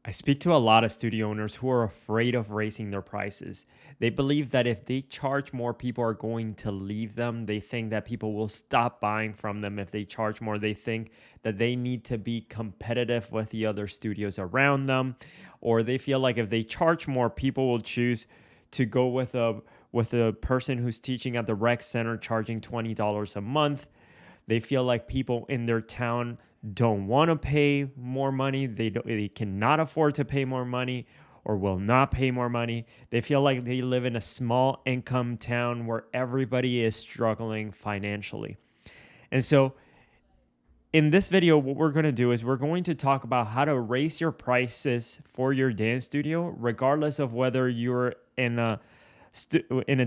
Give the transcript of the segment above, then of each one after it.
I speak to a lot of studio owners who are afraid of raising their prices. They believe that if they charge more, people are going to leave them. They think that people will stop buying from them if they charge more. They think that they need to be competitive with the other studios around them, or they feel like if they charge more, people will choose to go with a person who's teaching at the rec center charging $20 a month. They feel like people in their town don't want to pay more money. They cannot afford to pay more money or will not pay more money. They feel like they live in a small income town where everybody is struggling financially. And so in this video, what we're going to do is we're going to talk about how to raise your prices for your dance studio, regardless of whether you're in a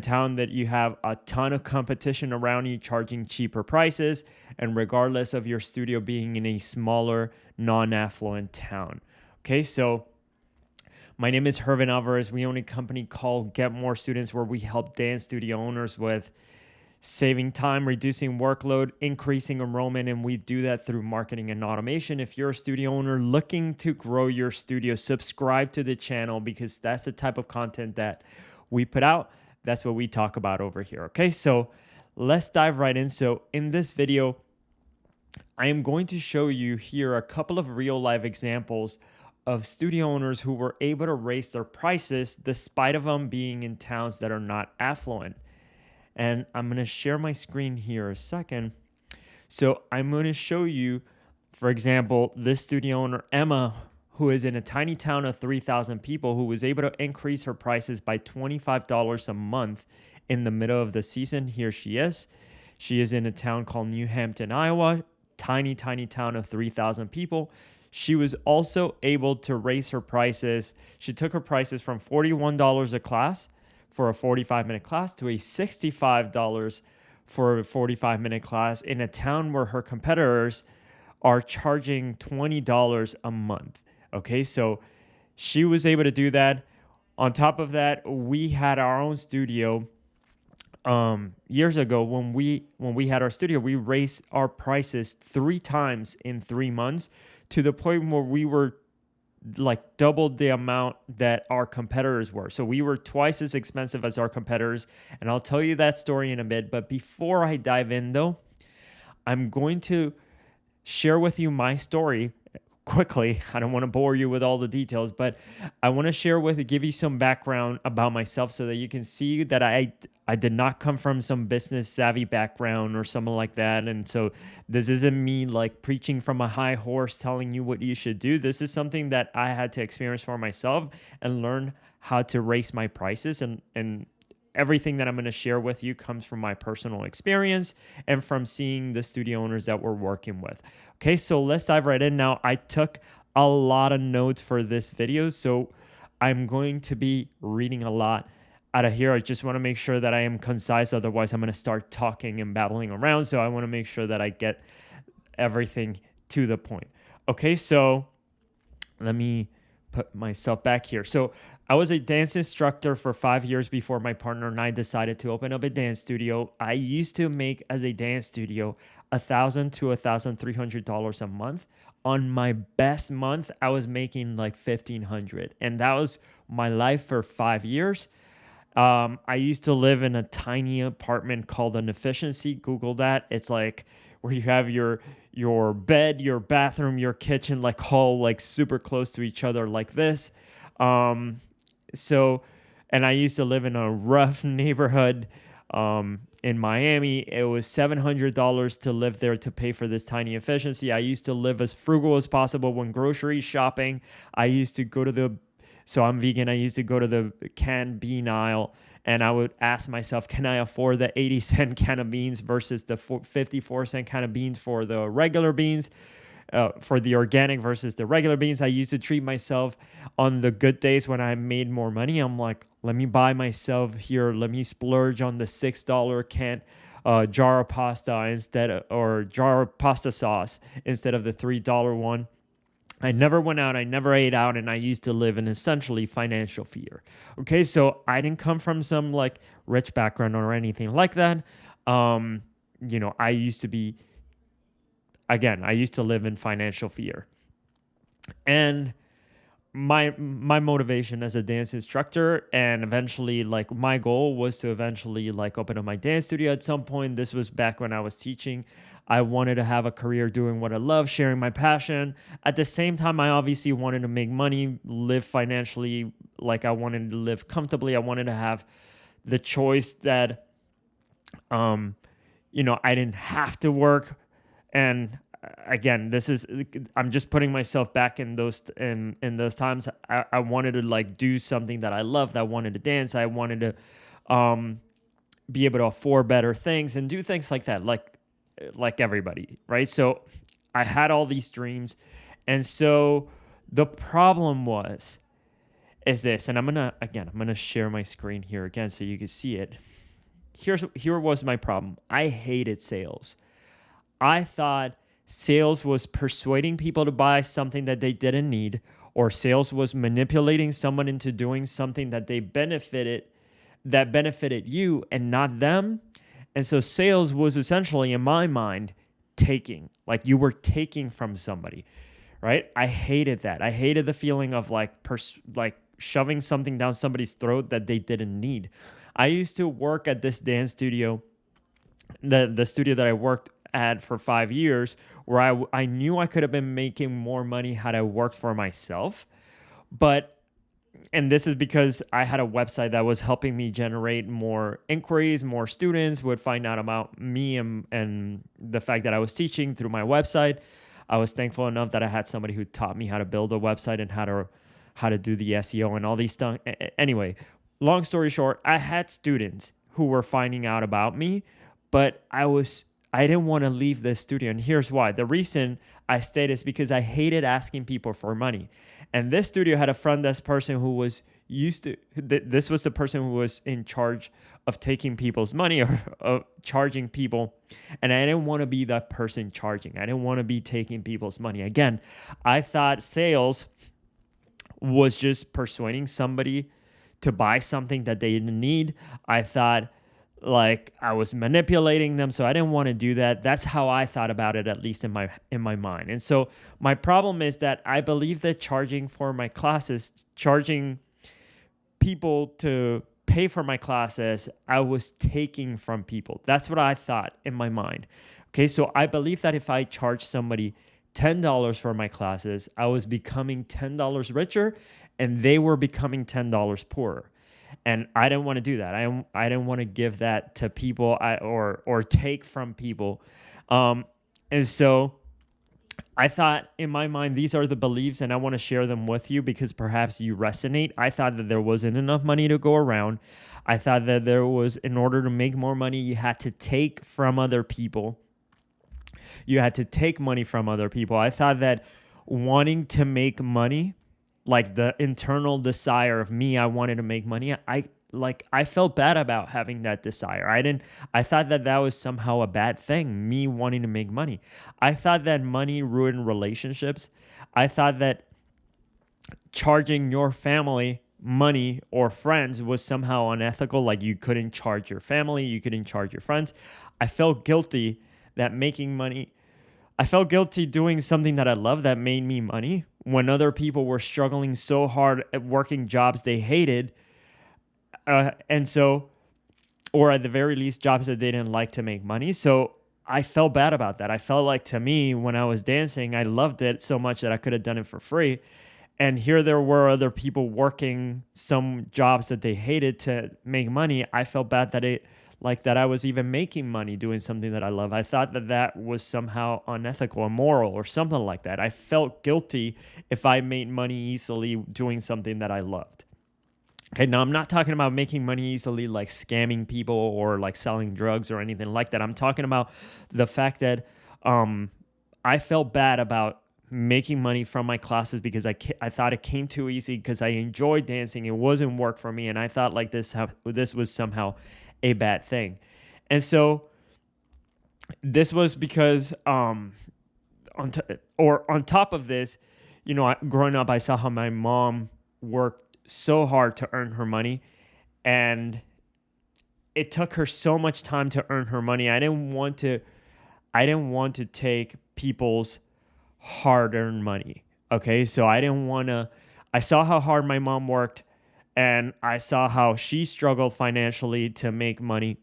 town that you have a ton of competition around you charging cheaper prices, and regardless of your studio being in a smaller, non-affluent town. Okay, so my name is Hervin Alvarez. We own a company called Get More Students, where we help dance studio owners with saving time, reducing workload, increasing enrollment, and we do that through marketing and automation. If you're a studio owner looking to grow your studio, subscribe to the channel because that's the type of content that we put out. That's what we talk about over here. Okay, so let's dive right in. So in this video, I am going to show you here a couple of real life examples of studio owners who were able to raise their prices despite of them being in towns that are not affluent. And I'm going to share my screen here a second. So I'm going to show you, for example, this studio owner, Emma, who is in a tiny town of 3,000 people, who was able to increase her prices by $25 a month in the middle of the season. Here she is. She is in a town called New Hampton, Iowa, tiny town of 3,000 people. She was also able to raise her prices. She took her prices from $41 a class for a 45-minute class to a $65 for a 45-minute class in a town where her competitors are charging $20 a month. Okay, so she was able to do that. On top of that, we had our own studio years ago. When we had our studio, we raised our prices 3 times in 3 months to the point where we were like doubled the amount that our competitors were. So we were twice as expensive as our competitors. And I'll tell you that story in a bit. But before I dive in though, I'm going to share with you my story quickly. I don't want to bore you with all the details, but I want to give you some background about myself so that you can see that I did not come from some business savvy background or something like that. And so this isn't me like preaching from a high horse telling you what you should do. This is something that I had to experience for myself and learn how to raise my prices, and everything that I'm going to share with you comes from my personal experience and from seeing the studio owners that we're working with. Okay, so let's dive right in now. I took a lot of notes for this video, so I'm going to be reading a lot out of here. I just want to make sure that I am concise. Otherwise, I'm going to start talking and babbling around. So I want to make sure that I get everything to the point. Okay, so let me put myself back here. So I was a dance instructor for 5 years before my partner and I decided to open up a dance studio. I used to make as a dance studio $1,000 to $1,300 a month. On my best month, I was making like $1,500, and that was my life for 5 years. I used to live in a tiny apartment called an efficiency. Google that. It's like where you have your bed, your bathroom, your kitchen, like all like super close to each other like this. Um, so, and I used to live in a rough neighborhood in Miami. It was $700 to live there to pay for this tiny efficiency. I used to live as frugal as possible when grocery shopping. I used to go to so I'm vegan. I used to go to the canned bean aisle and I would ask myself, can I afford the 80-cent can of beans versus the 54-cent can of beans for the regular beans? For the organic versus the regular beans. I used to treat myself on the good days when I made more money. I'm like, let me buy myself here. Let me splurge on the $6 can jar of pasta or jar of pasta sauce instead of the $3 one. I never went out, I never ate out, and I used to live in essentially financial fear. Okay, so I didn't come from some like rich background or anything like that. I used to be, again, I used to live in financial fear. And my motivation as a dance instructor, and eventually like my goal was to eventually like open up my dance studio at some point. This was back when I was teaching. I wanted to have a career doing what I love, sharing my passion. At the same time, I obviously wanted to make money, live financially, like I wanted to live comfortably. I wanted to have the choice that um I didn't have to work. And again, this is, I'm just putting myself back in those times. I wanted to like do something that I loved. I wanted to dance. I wanted to be able to afford better things and do things like that, like everybody, right? So I had all these dreams. And so the problem is this, and I'm gonna share my screen here again so you can see it. Here was my problem. I hated sales. I thought sales was persuading people to buy something that they didn't need, or sales was manipulating someone into doing something that benefited you and not them. And so sales was essentially, in my mind, taking, like you were taking from somebody, right? I hated that. I hated the feeling of like shoving something down somebody's throat that they didn't need. I used to work at this dance studio, the studio that I worked at for 5 years, where I knew I could have been making more money had I worked for myself. But, and this is because I had a website that was helping me generate more inquiries, more students would find out about me and the fact that I was teaching through my website. I was thankful enough that I had somebody who taught me how to build a website and how to do the SEO and all these stuff. Anyway, long story short, I had students who were finding out about me, but I didn't want to leave the studio. And here's why. The reason I stayed is because I hated asking people for money. And this studio had a front desk person who was used to, this was the person who was in charge of taking people's money or of charging people. And I didn't want to be that person charging. I didn't want to be taking people's money. Again, I thought sales was just persuading somebody to buy something that they didn't need. I thought like I was manipulating them, so I didn't want to do that. That's how I thought about it, at least in my mind. And so my problem is that I believe that charging for my classes, charging people to pay for my classes, I was taking from people. That's what I thought in my mind. Okay, so I believe that if I charge somebody $10 for my classes, I was becoming $10 richer and they were becoming $10 poorer. And I didn't want to do that. I didn't want to give that to people or take from people. And so I thought in my mind, these are the beliefs and I want to share them with you because perhaps you resonate. I thought that there wasn't enough money to go around. I thought that there was, in order to make more money, you had to take from other people. You had to take money from other people. I thought that wanting to make money, like the internal desire of me, I wanted to make money. I felt bad about having that desire. I thought that was somehow a bad thing, me wanting to make money. I thought that money ruined relationships. I thought that charging your family money or friends was somehow unethical. Like you couldn't charge your family, you couldn't charge your friends. I felt guilty that making money, I felt guilty doing something that I love that made me money when other people were struggling so hard at working jobs they hated. And so, or at the very least, jobs that they didn't like to make money. So I felt bad about that. I felt like, to me, when I was dancing, I loved it so much that I could have done it for free. And here there were other people working some jobs that they hated to make money. I felt bad that I was even making money doing something that I love. I thought that was somehow unethical, immoral, or something like that. I felt guilty if I made money easily doing something that I loved. Okay, now I'm not talking about making money easily like scamming people or like selling drugs or anything like that. I'm talking about the fact that I felt bad about making money from my classes because I thought it came too easy because I enjoyed dancing. It wasn't work for me, and I thought like this was somehow a bad thing. And so this was because on top of this, growing up, I saw how my mom worked so hard to earn her money, and it took her so much time to earn her money. I didn't want to take people's hard-earned money. Okay, so I didn't want to I saw how hard my mom worked, and I saw how she struggled financially to make money,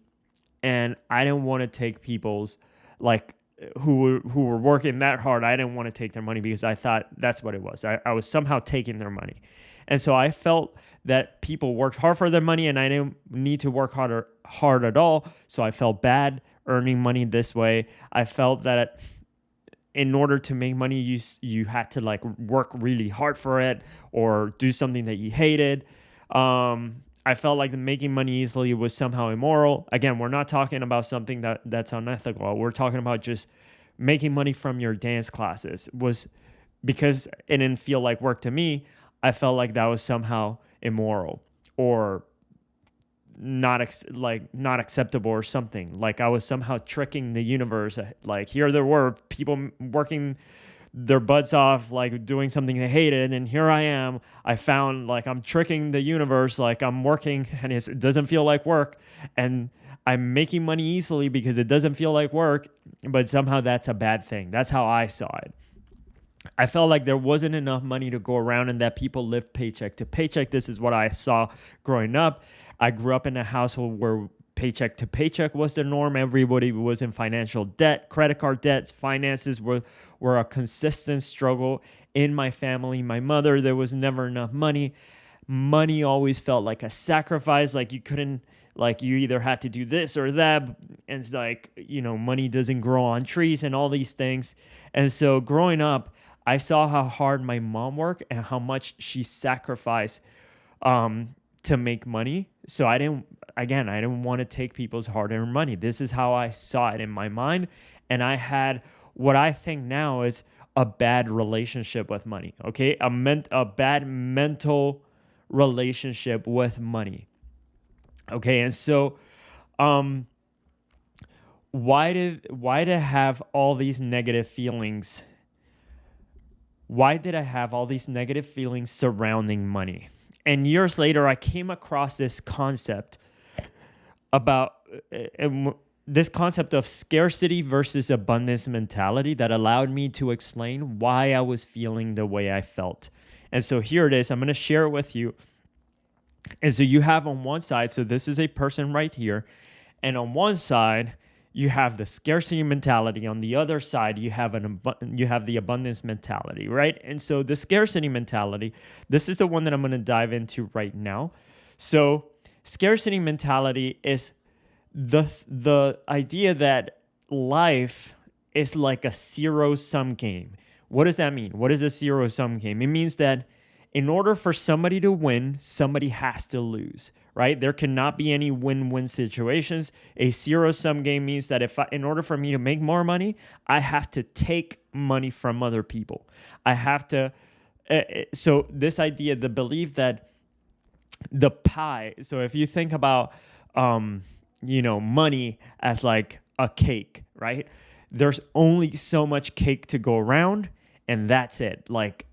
and I didn't want to take people's like who were working that hard. I didn't want to take their money because I thought that's what it was. I was somehow taking their money, and so I felt that people worked hard for their money, and I didn't need to work hard at all. So I felt bad earning money this way. I felt that in order to make money, you had to like work really hard for it or do something that you hated. I felt like making money easily was somehow immoral. Again, we're not talking about something that's unethical. We're talking about just making money from your dance classes was because it didn't feel like work to me. I felt like that was somehow immoral or not acceptable or something. Like I was somehow tricking the universe. Like here there were people working their butts off, like doing something they hated, and here I am. I found like I'm tricking the universe, like I'm working and it doesn't feel like work, and I'm making money easily because it doesn't feel like work, but somehow that's a bad thing. That's how I saw it. I felt like there wasn't enough money to go around and that people lived paycheck to paycheck. This is what I saw growing up. I grew up in a household where paycheck to paycheck was the norm. Everybody was in financial debt, credit card debts, finances were a consistent struggle in my family. My mother, there was never enough money. Money always felt like a sacrifice, like you couldn't, like you either had to do this or that. And it's like, money doesn't grow on trees and all these things. And so growing up, I saw how hard my mom worked and how much she sacrificed to make money. So I didn't want to take people's hard-earned money. This is how I saw it in my mind. And I had what I think now is a bad relationship with money, okay? A bad mental relationship with money, okay? And so why did I have all these negative feelings? Why did I have all these negative feelings surrounding money? And years later, I came across this concept about this concept of scarcity versus abundance mentality that allowed me to explain why I was feeling the way I felt. And so here it is. I'm going to share it with you. And so you have on one side, so this is a person right here. And on one side, you have the scarcity mentality. On the other side, you have the abundance mentality, right? And so the scarcity mentality, this is the one that I'm going to dive into right now. So scarcity mentality is the idea that life is like a zero-sum game. What does that mean? What is a zero-sum game? It means that in order for somebody to win, somebody has to lose, right? There cannot be any win-win situations. A zero-sum game means that in order for me to make more money, I have to take money from other people. I have to, so this idea, the belief that the pie, so if you think about, money as like a cake, right? There's only so much cake to go around, and that's it. Like,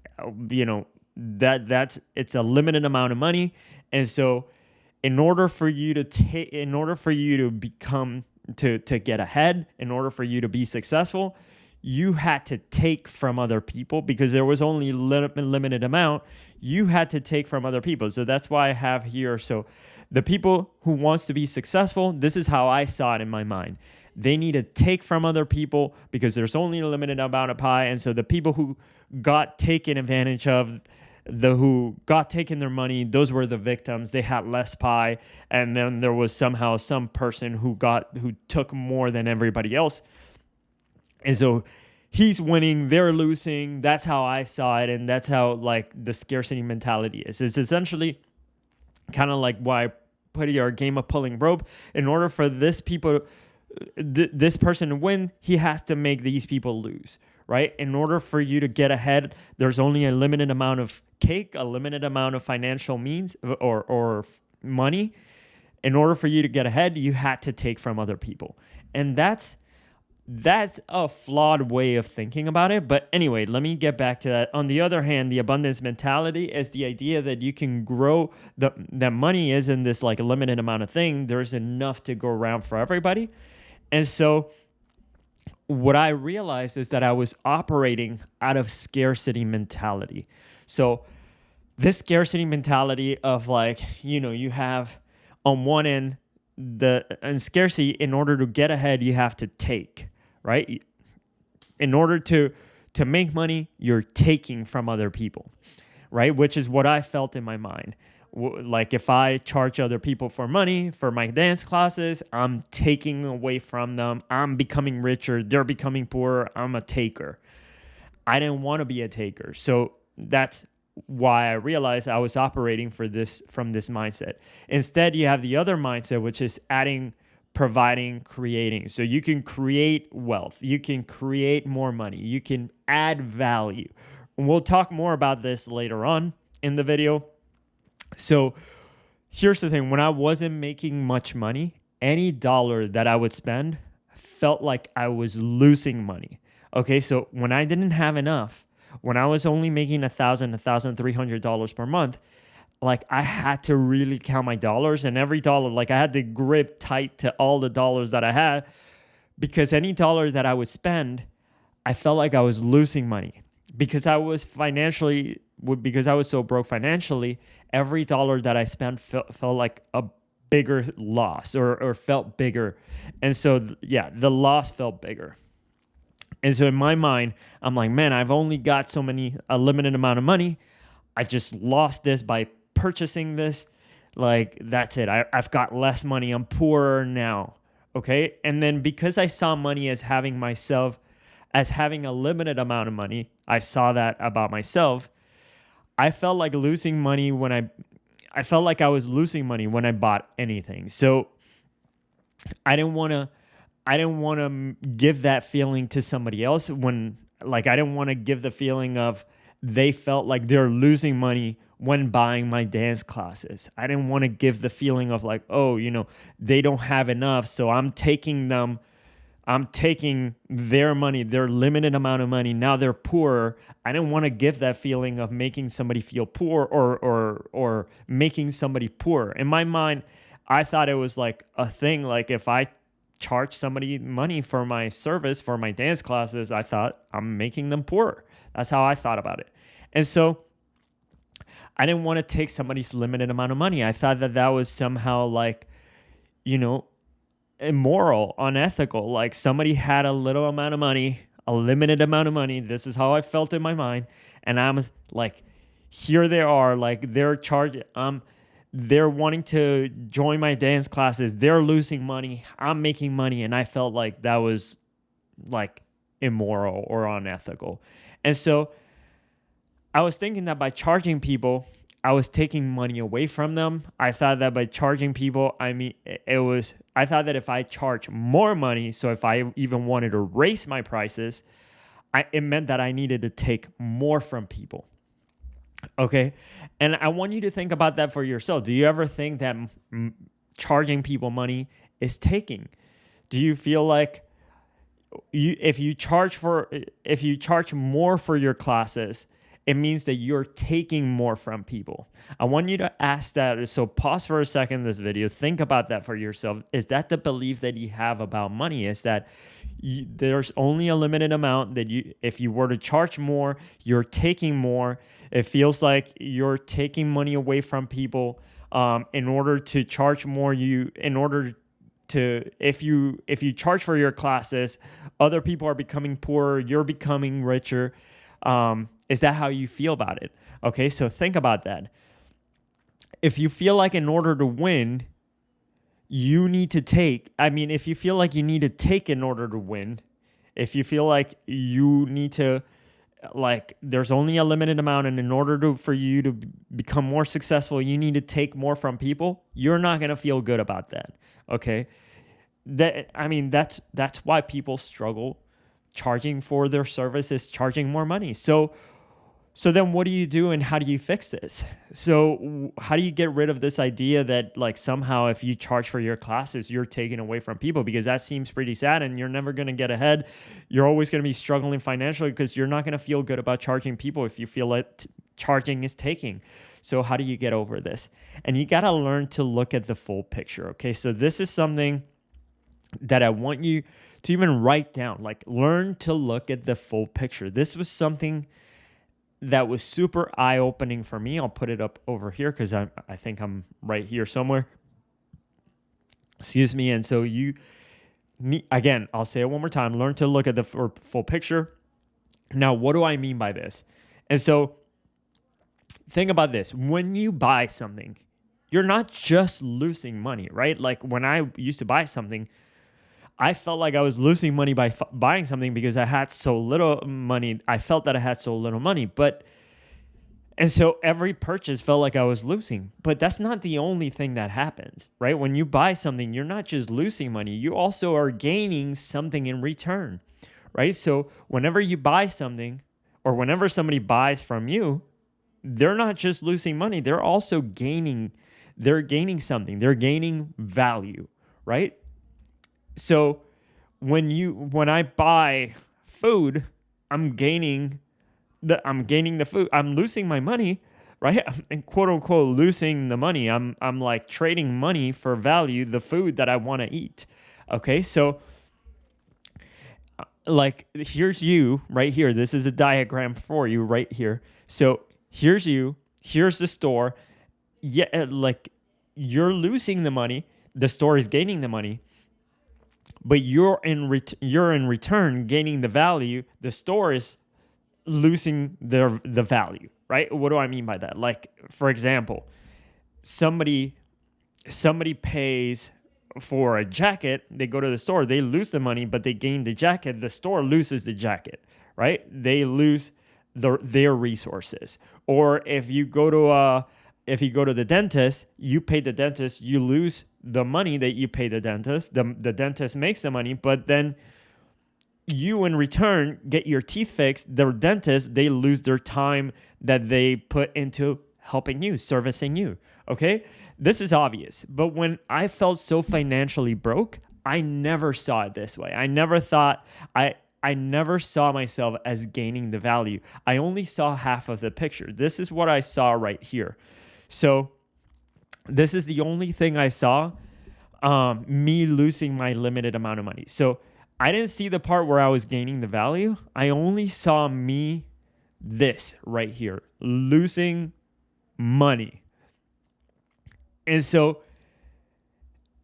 it's a limited amount of money. And so in order for you to get ahead, in order for you to be successful, you had to take from other people because there was only limited amount. You had to take from other people. So that's why I have here. So the people who wants to be successful, this is how I saw it in my mind. They need to take from other people because there's only a limited amount of pie. And so the people who got taken advantage of, who got taken their money, those were the victims. They had less pie. And then there was somehow some person who took more than everybody else. And so he's winning, they're losing. That's how I saw it. And that's how like the scarcity mentality is. It's essentially kind of like why I put your game of pulling rope. In order for this person to win, he has to make these people lose, right? In order for you to get ahead, there's only a limited amount of cake, a limited amount of financial means or money. In order for you to get ahead, you had to take from other people. And that's a flawed way of thinking about it. But anyway, let me get back to that. On the other hand, the abundance mentality is the idea that you can grow, that money isn't this like a limited amount of thing. There's enough to go around for everybody. And so what I realized is that I was operating out of scarcity mentality. So this scarcity mentality of like, you have on one end and scarcity. In order to get ahead, you have to take, right? In order to make money, you're taking from other people, right? Which is what I felt in my mind. Like if I charge other people for money for my dance classes, I'm taking away from them. I'm becoming richer. They're becoming poorer. I'm a taker. I didn't want to be a taker. So that's why I realized I was operating from this mindset. Instead, you have the other mindset, which is adding, providing, creating. So you can create wealth. You can create more money. You can add value. And we'll talk more about this later on in the video. So here's the thing. When I wasn't making much money, any dollar that I would spend felt like I was losing money. Okay, so when I didn't have enough, when I was only making $1,300 per month, like I had to really count my dollars, and every dollar, like I had to grip tight to all the dollars that I had, because any dollar that I would spend, I felt like I was losing money because I was so broke financially. Every dollar that I spent felt like a bigger loss or felt bigger. And so, the loss felt bigger. And so in my mind, I'm like, man, I've only got a limited amount of money. I just lost this by purchasing this. Like, that's it. I've got less money. I'm poorer now. Okay. And then because I saw money as having a limited amount of money, I saw that about myself. I felt like losing money I felt like I was losing money when I bought anything. So I didn't want to give that feeling to somebody else I didn't want to give the feeling of they felt like they're losing money when buying my dance classes. I didn't want to give the feeling of like, oh, they don't have enough, so I'm taking their money, their limited amount of money. Now they're poorer. I didn't want to give that feeling of making somebody feel poor or making somebody poor. In my mind, I thought it was like a thing. Like if I charge somebody money for my service, for my dance classes, I thought I'm making them poorer. That's how I thought about it. And so I didn't want to take somebody's limited amount of money. I thought that was somehow like, immoral, unethical. Like somebody had a little amount of money, a limited amount of money. This is how I felt in my mind. And I was like, here they are, like they're wanting to join my dance classes. They're losing money. I'm making money. And I felt like that was like immoral or unethical. And so I was thinking that by charging people, I was taking money away from them. I thought that by charging people, I thought that if I charge more money, so if I even wanted to raise my prices, it meant that I needed to take more from people. Okay. And I want you to think about that for yourself. Do you ever think that charging people money is taking? Do you feel like if you charge more for your classes, it means that you're taking more from people? I want you to ask that. So pause for a second in this video. Think about that for yourself. Is that the belief that you have about money? Is that there's only a limited amount that if you were to charge more, you're taking more? It feels like you're taking money away from people in order to charge more. If you charge for your classes, other people are becoming poorer, you're becoming richer. Is that how you feel about it? Okay, so think about that. If you feel like in order to win, you need to take, if you feel like you need to take in order to win, if you feel like you need to, like there's only a limited amount, and in order for you to become more successful, you need to take more from people, you're not going to feel good about that. Okay? That's why people struggle charging for their services, charging more money. So then what do you do, and how do you fix this? So how do you get rid of this idea that like somehow if you charge for your classes, you're taking away from people? Because that seems pretty sad, and you're never going to get ahead. You're always going to be struggling financially because you're not going to feel good about charging people if you feel like charging is taking. So how do you get over this? And you got to learn to look at the full picture. Okay, so this is something that I want you to even write down. Like, learn to look at the full picture. This was something that was super eye-opening for me. I'll put it up over here because I think I'm right here somewhere. Excuse me. And so you need, again, I'll say it one more time, learn to look at the full picture. Now, what do I mean by this? And so think about this. When you buy something, you're not just losing money, right? Like when I used to buy something, I felt like I was losing money by buying something because I had so little money. I felt that I had so little money, and so every purchase felt like I was losing. But that's not the only thing that happens, right? When you buy something, you're not just losing money. You also are gaining something in return, right? So whenever you buy something or whenever somebody buys from you, they're not just losing money. They're also gaining something. They're gaining value, right? So when I buy food, I'm gaining the food. I'm losing my money, right? And quote unquote losing the money. I'm like trading money for value, the food that I want to eat. Okay? So like here's you right here. This is a diagram for you right here. So here's you, here's the store. Yeah, like you're losing the money, the store is gaining the money. But you're in return gaining the value. The store is losing the value, right? What do I mean by that? Like, for example, somebody pays for a jacket. They go to the store, they lose the money, but they gain the jacket. The store loses the jacket, right? They lose their resources. Or if you go to the dentist, you pay the dentist, you lose the money that you pay the dentist. The dentist makes the money, but then you in return get your teeth fixed. The dentist, they lose their time that they put into helping you, servicing you. Okay? This is obvious. But when I felt so financially broke, I never saw it this way. I never saw myself as gaining the value. I only saw half of the picture. This is what I saw right here. So this is the only thing I saw, me losing my limited amount of money. So I didn't see the part where I was gaining the value. I only saw this right here, losing money. And so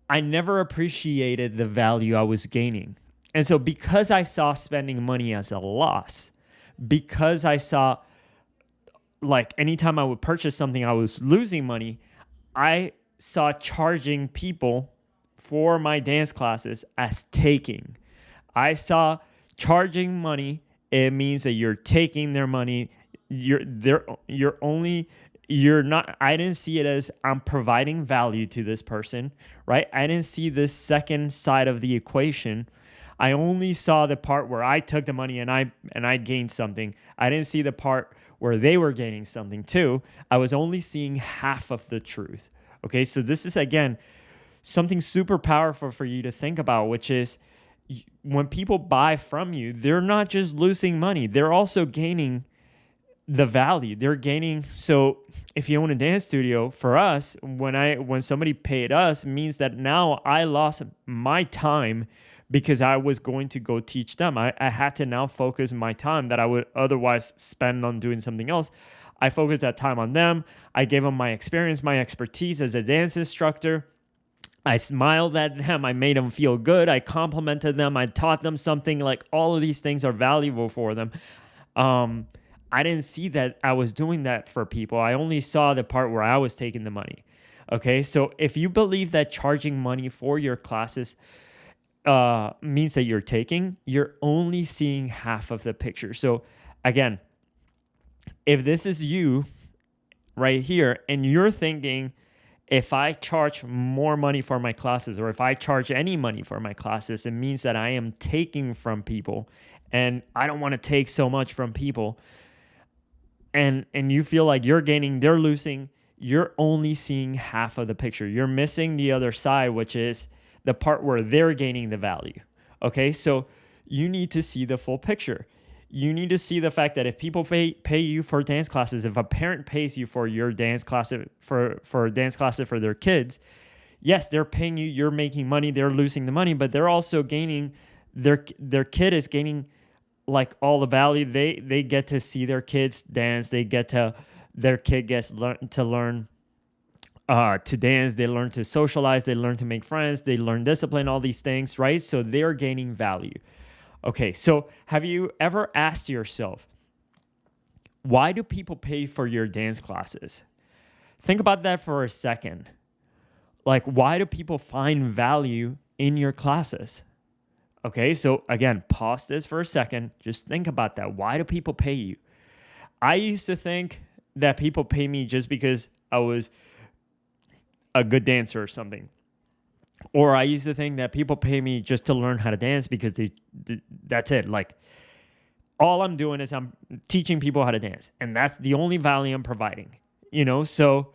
I never appreciated the value I was gaining. And so because I saw spending money as a loss, because I saw like anytime I would purchase something, I was losing money, I saw charging people for my dance classes as taking. I saw charging money. It means that you're taking their money. I didn't see it as I'm providing value to this person, right? I didn't see this second side of the equation. I only saw the part where I took the money and I gained something. I didn't see the part where they were gaining something too. I was only seeing half of the truth. Okay, so this is, again, something super powerful for you to think about, which is when people buy from you, they're not just losing money. They're also gaining the value. They're gaining. So if you own a dance studio, for us, when somebody paid us, means that now I lost my time because I was going to go teach them. I had to now focus my time that I would otherwise spend on doing something else. I focused that time on them. I gave them my experience, my expertise as a dance instructor. I smiled at them. I made them feel good. I complimented them. I taught them something. Like, all of these things are valuable for them. I didn't see that I was doing that for people. I only saw the part where I was taking the money. Okay, so if you believe that charging money for your classes means that you're taking, you're only seeing half of the picture. So again, if this is you right here and you're thinking, if I charge more money for my classes, or if I charge any money for my classes, it means that I am taking from people, and I don't want to take so much from people, and you feel like you're gaining, they're losing, you're only seeing half of the picture. You're missing the other side, which is the part where they're gaining the value. Okay, so you need to see the full picture. You need to see the fact that if people pay you for dance classes, if a parent pays you for your dance class for dance classes for their kids, yes, they're paying you, you're making money, they're losing the money, but they're also gaining, their kid is gaining like all the value. They get to see their kids dance. Their kid gets to learn to dance. They learn to socialize. They learn to make friends. They learn discipline, all these things, right? So they're gaining value. Okay, so have you ever asked yourself, why do people pay for your dance classes? Think about that for a second. Like, why do people find value in your classes? Okay, so again, pause this for a second. Just think about that. Why do people pay you? I used to think that people pay me just because I was a good dancer or something. Or I used to think that people pay me just to learn how to dance because that's it. Like, all I'm doing is I'm teaching people how to dance, and that's the only value I'm providing. So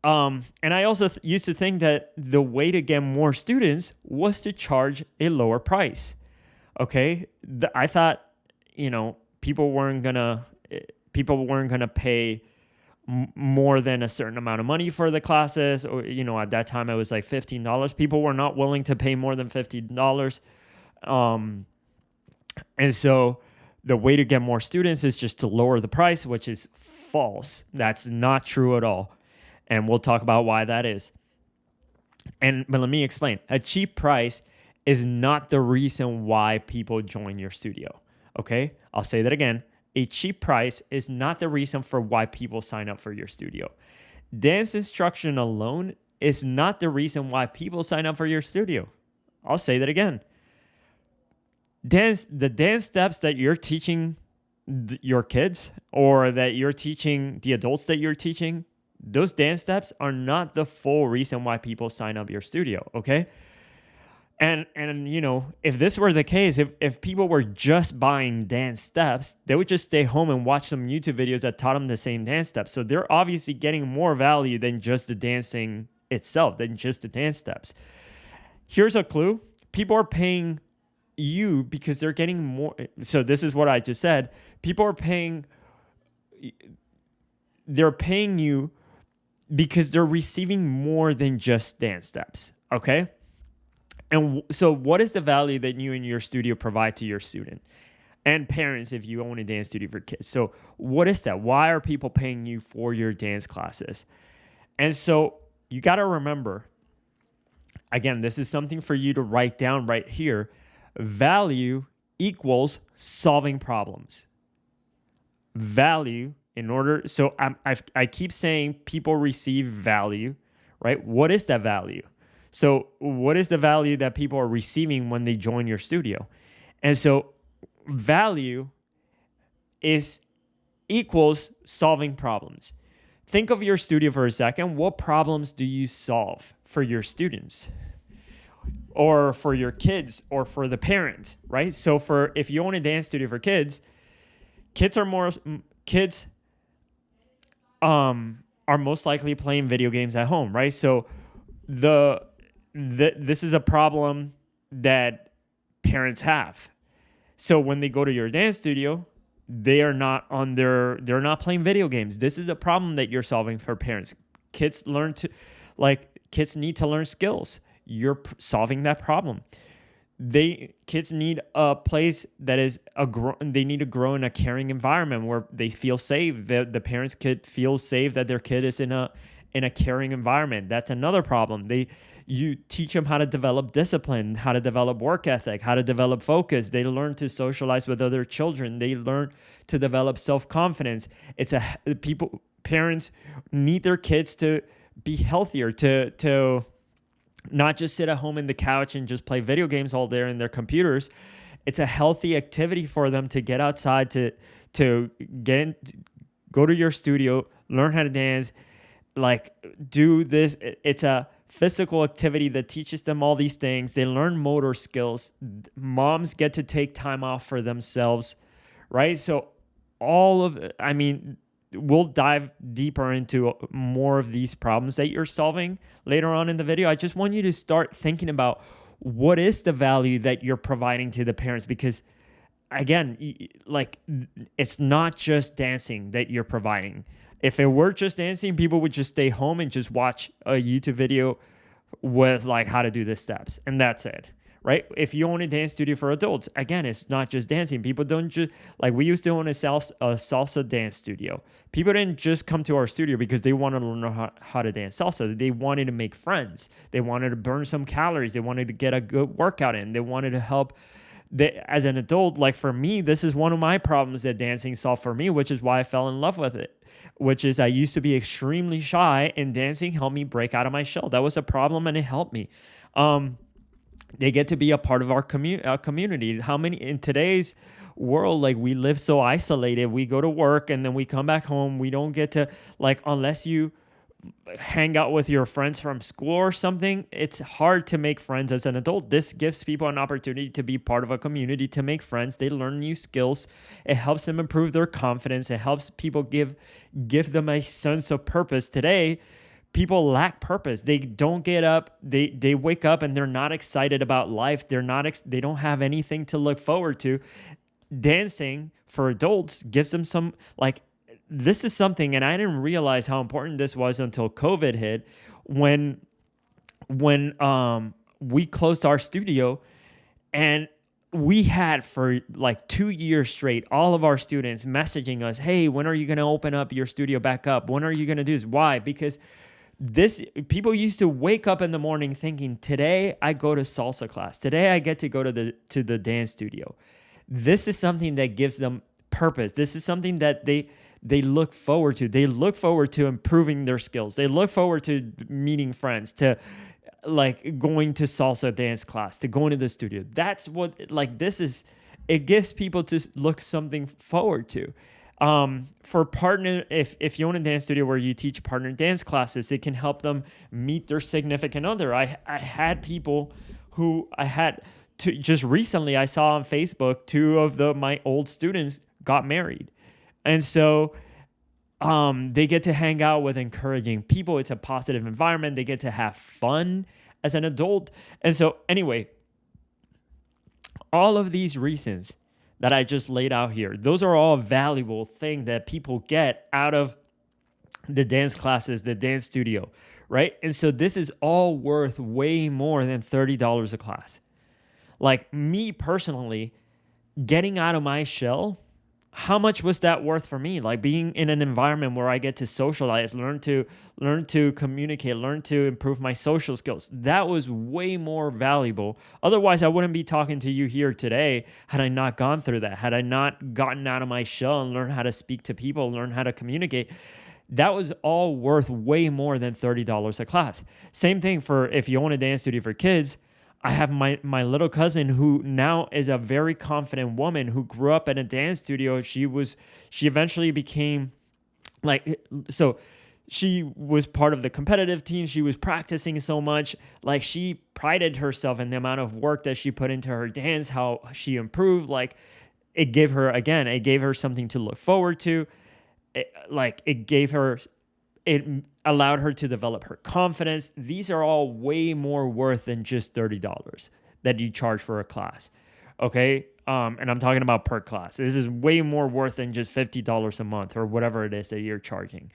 and I also used to think that the way to get more students was to charge a lower price. Okay, I thought people weren't gonna pay more than a certain amount of money for the classes, or at that time it was like $15. People were not willing to pay more than $50, and so the way to get more students is just to lower the price, which is false. That's not true at all. And we'll talk about why that is. But let me explain. A cheap price is not the reason why people join your studio. Okay? I'll say that again. A cheap price is not the reason for why people sign up for your studio. Dance instruction alone is not the reason why people sign up for your studio. I'll say that again. The dance steps that you're teaching your kids, or that you're teaching the adults that you're teaching, those dance steps are not the full reason why people sign up your studio, okay? And if this were the case, if people were just buying dance steps, they would just stay home and watch some YouTube videos that taught them the same dance steps. So they're obviously getting more value than just the dancing itself, than just the dance steps. Here's a clue. People are paying you because they're getting more. So this is what I just said. People are paying you because they're receiving more than just dance steps, okay? And so what is the value that you and your studio provide to your student? And parents, if you own a dance studio for kids. So what is that? Why are people paying you for your dance classes? And so you got to remember, again, this is something for you to write down right here. Value equals solving problems. Value so I keep saying people receive value, right? What is that value? So what is the value that people are receiving when they join your studio? And so value equals solving problems. Think of your studio for a second. What problems do you solve for your students, or for your kids, or for the parents, right? So if you own a dance studio for kids are most likely playing video games at home, right? So this is a problem that parents have. So when they go to your dance studio, they're not playing video games. This is a problem that you're solving for parents. Kids need to learn skills. You're solving that problem. Kids need a place that is they need to grow in a caring environment where they feel safe. The parents could feel safe that their kid is in a caring environment. That's another problem. You teach them how to develop discipline, how to develop work ethic, how to develop focus. They learn to socialize with other children. They learn to develop self-confidence. Parents need their kids to be healthier, to not just sit at home in the couch and just play video games all day in their computers. It's a healthy activity for them to get outside, to go to your studio, learn how to dance, do this. It's a physical activity that teaches them all these things. They learn motor skills. Moms get to take time off for themselves, right? So we'll dive deeper into more of these problems that you're solving later on in the video. I just want you to start thinking about what is the value that you're providing to the parents, because again, it's not just dancing that you're providing. If it were just dancing, people would just stay home and just watch a YouTube video with how to do the steps, and that's it, right? If you own a dance studio for adults, again, it's not just dancing. People don't just, like, we used to own a salsa dance studio. People didn't just come to our studio because they wanted to learn how to dance salsa. They wanted to make friends. They wanted to burn some calories. They wanted to get a good workout in. They wanted to help. As an adult, like for me, this is one of my problems that dancing solved for me, which is why I fell in love with it. Which is, I used to be extremely shy, and dancing helped me break out of my shell. That was a problem, and it helped me. Um, they get to be a part of our community. How many in today's world, like, we live so isolated. We go to work and then we come back home. We don't get to, like, unless you hang out with your friends from school or something, it's hard to make friends as an adult. This gives people an opportunity to be part of a community, to make friends. They learn new skills. It helps them improve their confidence. It helps people give them a sense of purpose. Today, people lack purpose. They don't get up. They wake up and they're not excited about life. They don't have anything to look forward to. Dancing for adults gives them some, like, this is something, and I didn't realize how important this was until COVID hit, when we closed our studio, and we had for like 2 years straight all of our students messaging us, hey, when are you going to open up your studio back up? When are you going to do this? Why? Because this people used to wake up in the morning thinking, today I go to salsa class, today I get to go to the dance studio. This is something that gives them purpose. This is something that they look forward to. They look forward to improving their skills. They look forward to meeting friends, to, like, going to salsa dance class, to going to the studio. That's what, like, it gives people to look something forward to. For partner, if you own a dance studio where you teach partner dance classes, it can help them meet their significant other. I had people who just recently, I saw on Facebook, two of my old students got married. And so they get to hang out with encouraging people. It's a positive environment. They get to have fun as an adult. And so anyway, all of these reasons that I just laid out here, those are all valuable things that people get out of the dance classes, the dance studio, right? And so this is all worth way more than $30 a class. Like, me personally, getting out of my shell, how much was that worth for me? Like, being in an environment where I get to socialize, learn to communicate, learn to improve my social skills. That was way more valuable. Otherwise, I wouldn't be talking to you here today had I not gone through that, had I not gotten out of my shell and learned how to speak to people, learn how to communicate. That was all worth way more than $30 a class. Same thing for if you own a dance studio for kids. I have my little cousin who now is a very confident woman who grew up in a dance studio. She eventually became, like, so she was part of the competitive team. She was practicing so much. Like, she prided herself in the amount of work that she put into her dance, how she improved. Like, it gave her something to look forward to. It allowed her to develop her confidence. These are all way more worth than just $30 that you charge for a class. Okay? And I'm talking about per class. This is way more worth than just $50 a month or whatever it is that you're charging.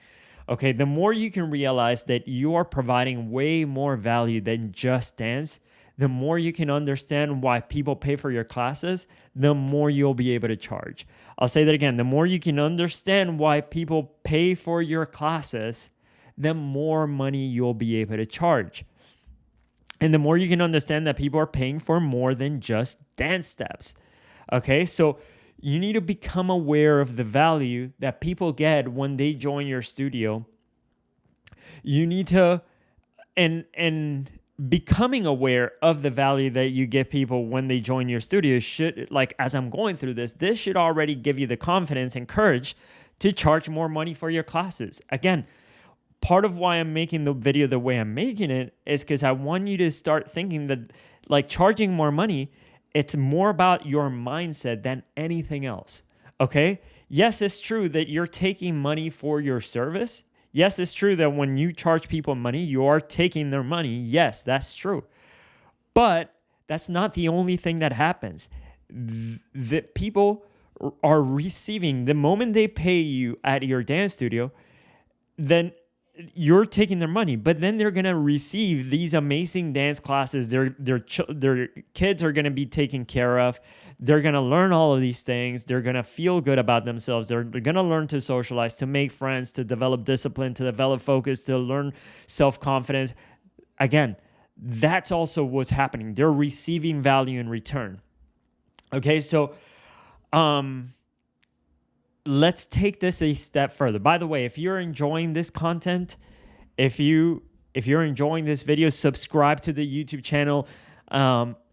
Okay? The more you can realize that you are providing way more value than just dance, the more you can understand why people pay for your classes, the more you'll be able to charge. I'll say that again. The more you can understand why people pay for your classes, the more money you'll be able to charge. And the more you can understand that people are paying for more than just dance steps. Okay, so you need to become aware of the value that people get when they join your studio. You need to, and becoming aware of the value that you give people when they join your studio should, like, as I'm going through this should already give you the confidence and courage to charge more money for your classes. Again, part of why I'm making the video the way I'm making it is because I want you to start thinking that, like, charging more money, it's more about your mindset than anything else. Okay? Yes, it's true that you're taking money for your service. Yes, it's true that when you charge people money, you are taking their money. Yes, that's true. But that's not the only thing that happens. The people are receiving, the moment they pay you at your dance studio, then you're taking their money, but then they're gonna receive these amazing dance classes. Their kids are gonna be taken care of. They're gonna learn all of these things. They're gonna feel good about themselves. They're gonna learn to socialize, to make friends, to develop discipline, to develop focus, to learn self-confidence. Again, that's also what's happening. They're receiving value in return. Okay, so let's take this a step further. By the way, if you're enjoying this content, if you're enjoying this video, subscribe to the YouTube channel,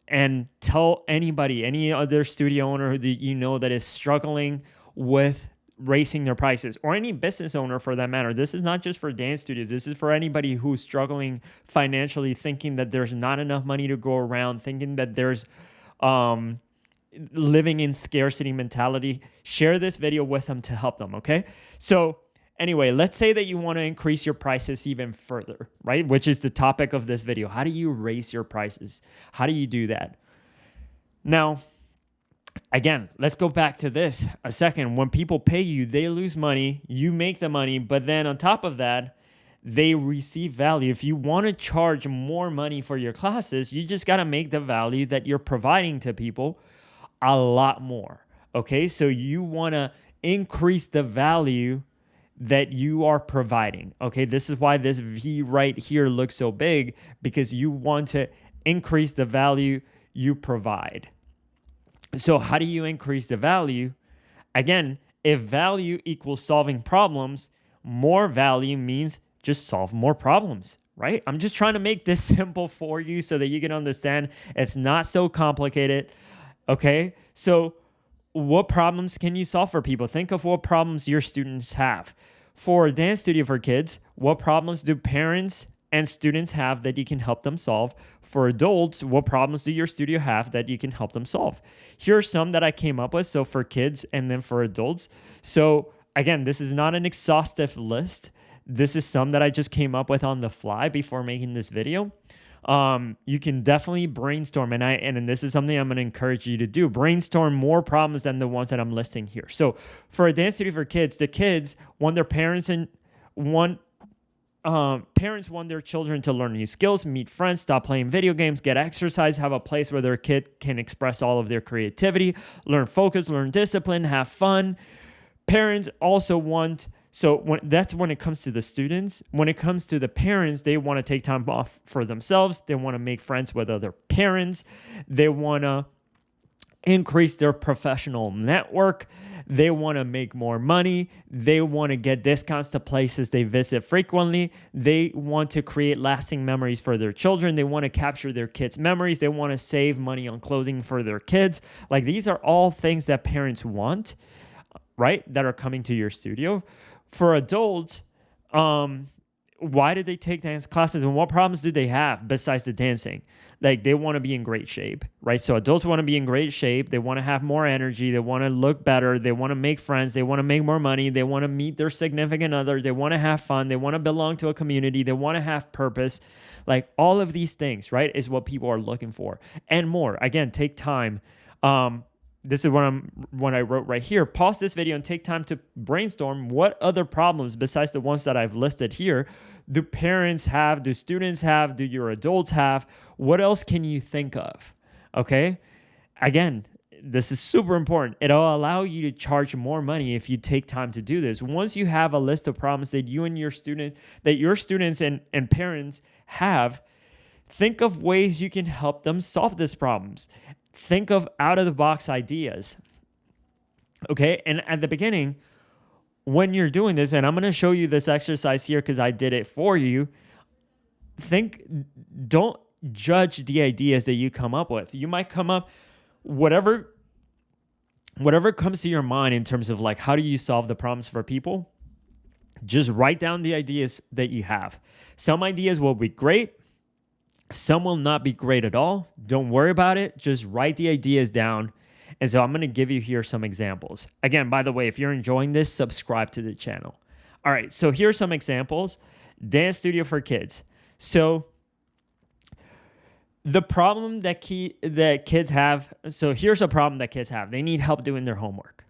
and tell anybody, any other studio owner that you know that is struggling with raising their prices, or any business owner for that matter. This is not just for dance studios. This is for anybody who's struggling financially, thinking that there's not enough money to go around, thinking that there's living in scarcity mentality. Share this video with them to help them, okay? So anyway, let's say that you want to increase your prices even further, right? Which is the topic of this video. How do you raise your prices? How do you do that? Now, again, let's go back to this a second. When people pay you, they lose money, you make the money, but then on top of that, they receive value. If you want to charge more money for your classes, you just got to make the value that you're providing to people a lot more. Okay, so you want to increase the value that you are providing. Okay, this is why this V right here looks so big, because you want to increase the value you provide. So how do you increase the value? Again, if value equals solving problems, more value means just solve more problems, right? I'm just trying to make this simple for you so that you can understand it's not so complicated. Okay, so what problems can you solve for people? Think of what problems your students have. For a dance studio for kids, what problems do parents and students have that you can help them solve? For adults, what problems do your studio have that you can help them solve? Here are some that I came up with. So for kids and then for adults. So again, this is not an exhaustive list. This is some that I just came up with on the fly before making this video. You can definitely brainstorm, and this is something I'm going to encourage you to do. Brainstorm more problems than the ones that I'm listing here. So for a dance studio for kids, the kids want their parents want their children to learn new skills, meet friends, stop playing video games, get exercise, have a place where their kid can express all of their creativity, learn focus, learn discipline, have fun. Parents also want, that's when it comes to the students. When it comes to the parents, they want to take time off for themselves. They want to make friends with other parents. They want to increase their professional network. They want to make more money. They want to get discounts to places they visit frequently. They want to create lasting memories for their children. They want to capture their kids' memories. They want to save money on clothing for their kids. Like, these are all things that parents want, right? That are coming to your studio. For adults, why did they take dance classes and what problems do they have besides the dancing? Like, they want to be in great shape, right? So adults want to be in great shape. They want to have more energy. They want to look better. They want to make friends. They want to make more money. They want to meet their significant other. They want to have fun. They want to belong to a community. They want to have purpose. Like, all of these things, right, is what people are looking for and more. Again, take time. This is what I wrote right here. Pause this video and take time to brainstorm what other problems besides the ones that I've listed here do parents have, do students have, do your adults have? What else can you think of? Okay? Again, this is super important. It'll allow you to charge more money if you take time to do this. Once you have a list of problems that you and your students and parents have, think of ways you can help them solve these problems. Think of out-of-the-box ideas, okay? And at the beginning, when you're doing this, and I'm going to show you this exercise here because I did it for you, don't judge the ideas that you come up with. You might come up, whatever comes to your mind in terms of like, how do you solve the problems for people? Just write down the ideas that you have. Some ideas will be great. Some will not be great at all. Don't worry about it. Just write the ideas down. And so I'm going to give you here some examples. Again, by the way, if you're enjoying this, subscribe to the channel. All right, so here's some examples. Dance studio for kids. So the problem that kids have, so here's a problem that kids have. They need help doing their homework,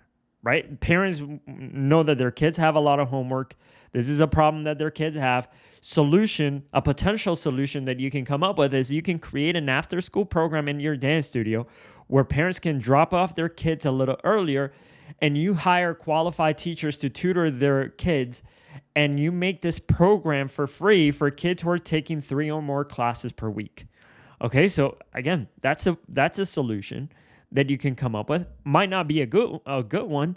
right? Parents know that their kids have a lot of homework. This is a problem that their kids have. A potential solution that you can come up with is you can create an after school program in your dance studio where parents can drop off their kids a little earlier, and you hire qualified teachers to tutor their kids, and you make this program for free for kids who are taking 3 or more classes per week. Okay, so again, that's a solution that you can come up with. Might not be a good one,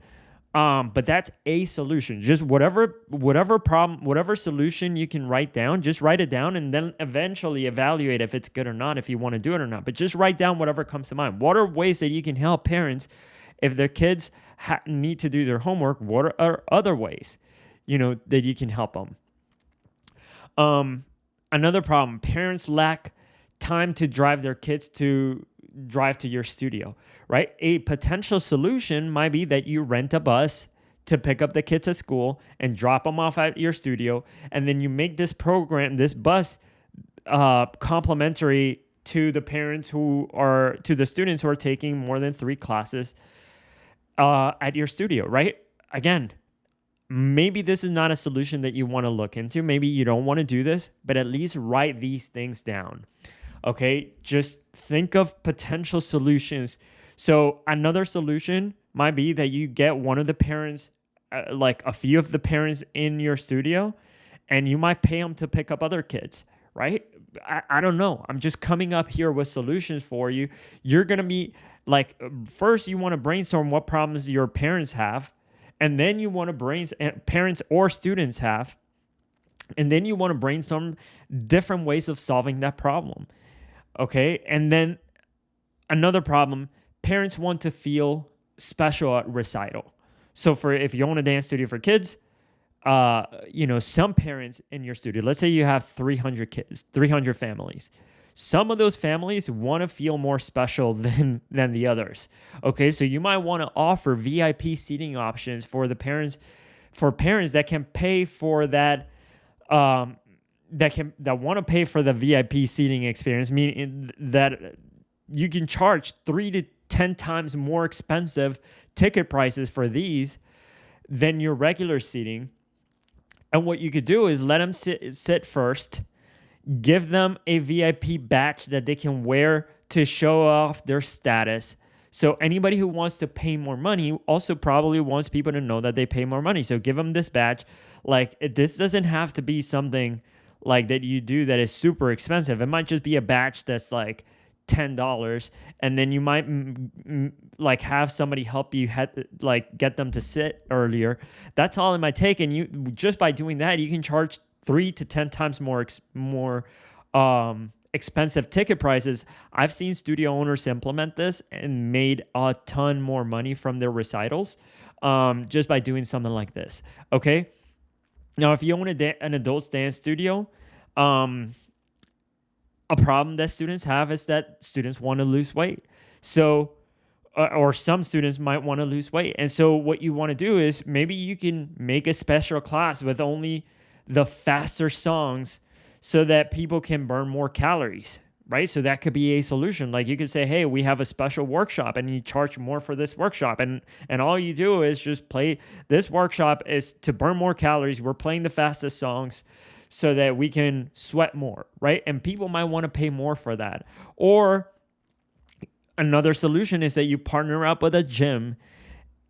but that's a solution. Just whatever problem, whatever solution you can write down, just write it down, and then eventually evaluate if it's good or not, if you want to do it or not. But just write down whatever comes to mind. What are ways that you can help parents if their kids need to do their homework? What are other ways, that you can help them? Another problem: parents lack time to drive their kids to your studio, right? A potential solution might be that you rent a bus to pick up the kids at school and drop them off at your studio, and then you make this bus complimentary to the students who are taking more than 3 classes at your studio, right? Again, maybe this is not a solution that you want to look into. Maybe you don't want to do this, but at least write these things down. Okay, just think of potential solutions. So another solution might be that you get one of the parents, like a few of the parents in your studio, and you might pay them to pick up other kids, right? I don't know. I'm just coming up here with solutions for you. You're going to be like, first you want to brainstorm what problems your parents have, and then you want to parents or students have, and then you want to brainstorm different ways of solving that problem. Okay, and then another problem: parents want to feel special at recital. So if you own a dance studio for kids, some parents in your studio, let's say you have 300 kids, 300 families. Some of those families want to feel more special than the others. Okay, so you might want to offer VIP seating options for parents that can pay for that. That want to pay for the VIP seating experience, meaning that you can charge 3 to 10 times more expensive ticket prices for these than your regular seating. And what you could do is let them sit first, give them a VIP badge that they can wear to show off their status. So anybody who wants to pay more money also probably wants people to know that they pay more money. So give them this badge. Like, this doesn't have to be something like that you do that is super expensive. It might just be a badge that's like $10, and then you might like have somebody help you get them to sit earlier. That's all it might take, and you just by doing that, you can charge 3 to 10 times more expensive ticket prices. I've seen studio owners implement this and made a ton more money from their recitals just by doing something like this. Okay. Now, if you own an adult dance studio, a problem that students have is that students want to lose weight. So, or some students might want to lose weight. And so what you want to do is maybe you can make a special class with only the faster songs so that people can burn more calories, right? So that could be a solution. Like, you could say, hey, we have a special workshop and you charge more for this workshop. And all you do is just play this workshop is to burn more calories. We're playing the fastest songs so that we can sweat more, right? And people might want to pay more for that. Or another solution is that you partner up with a gym.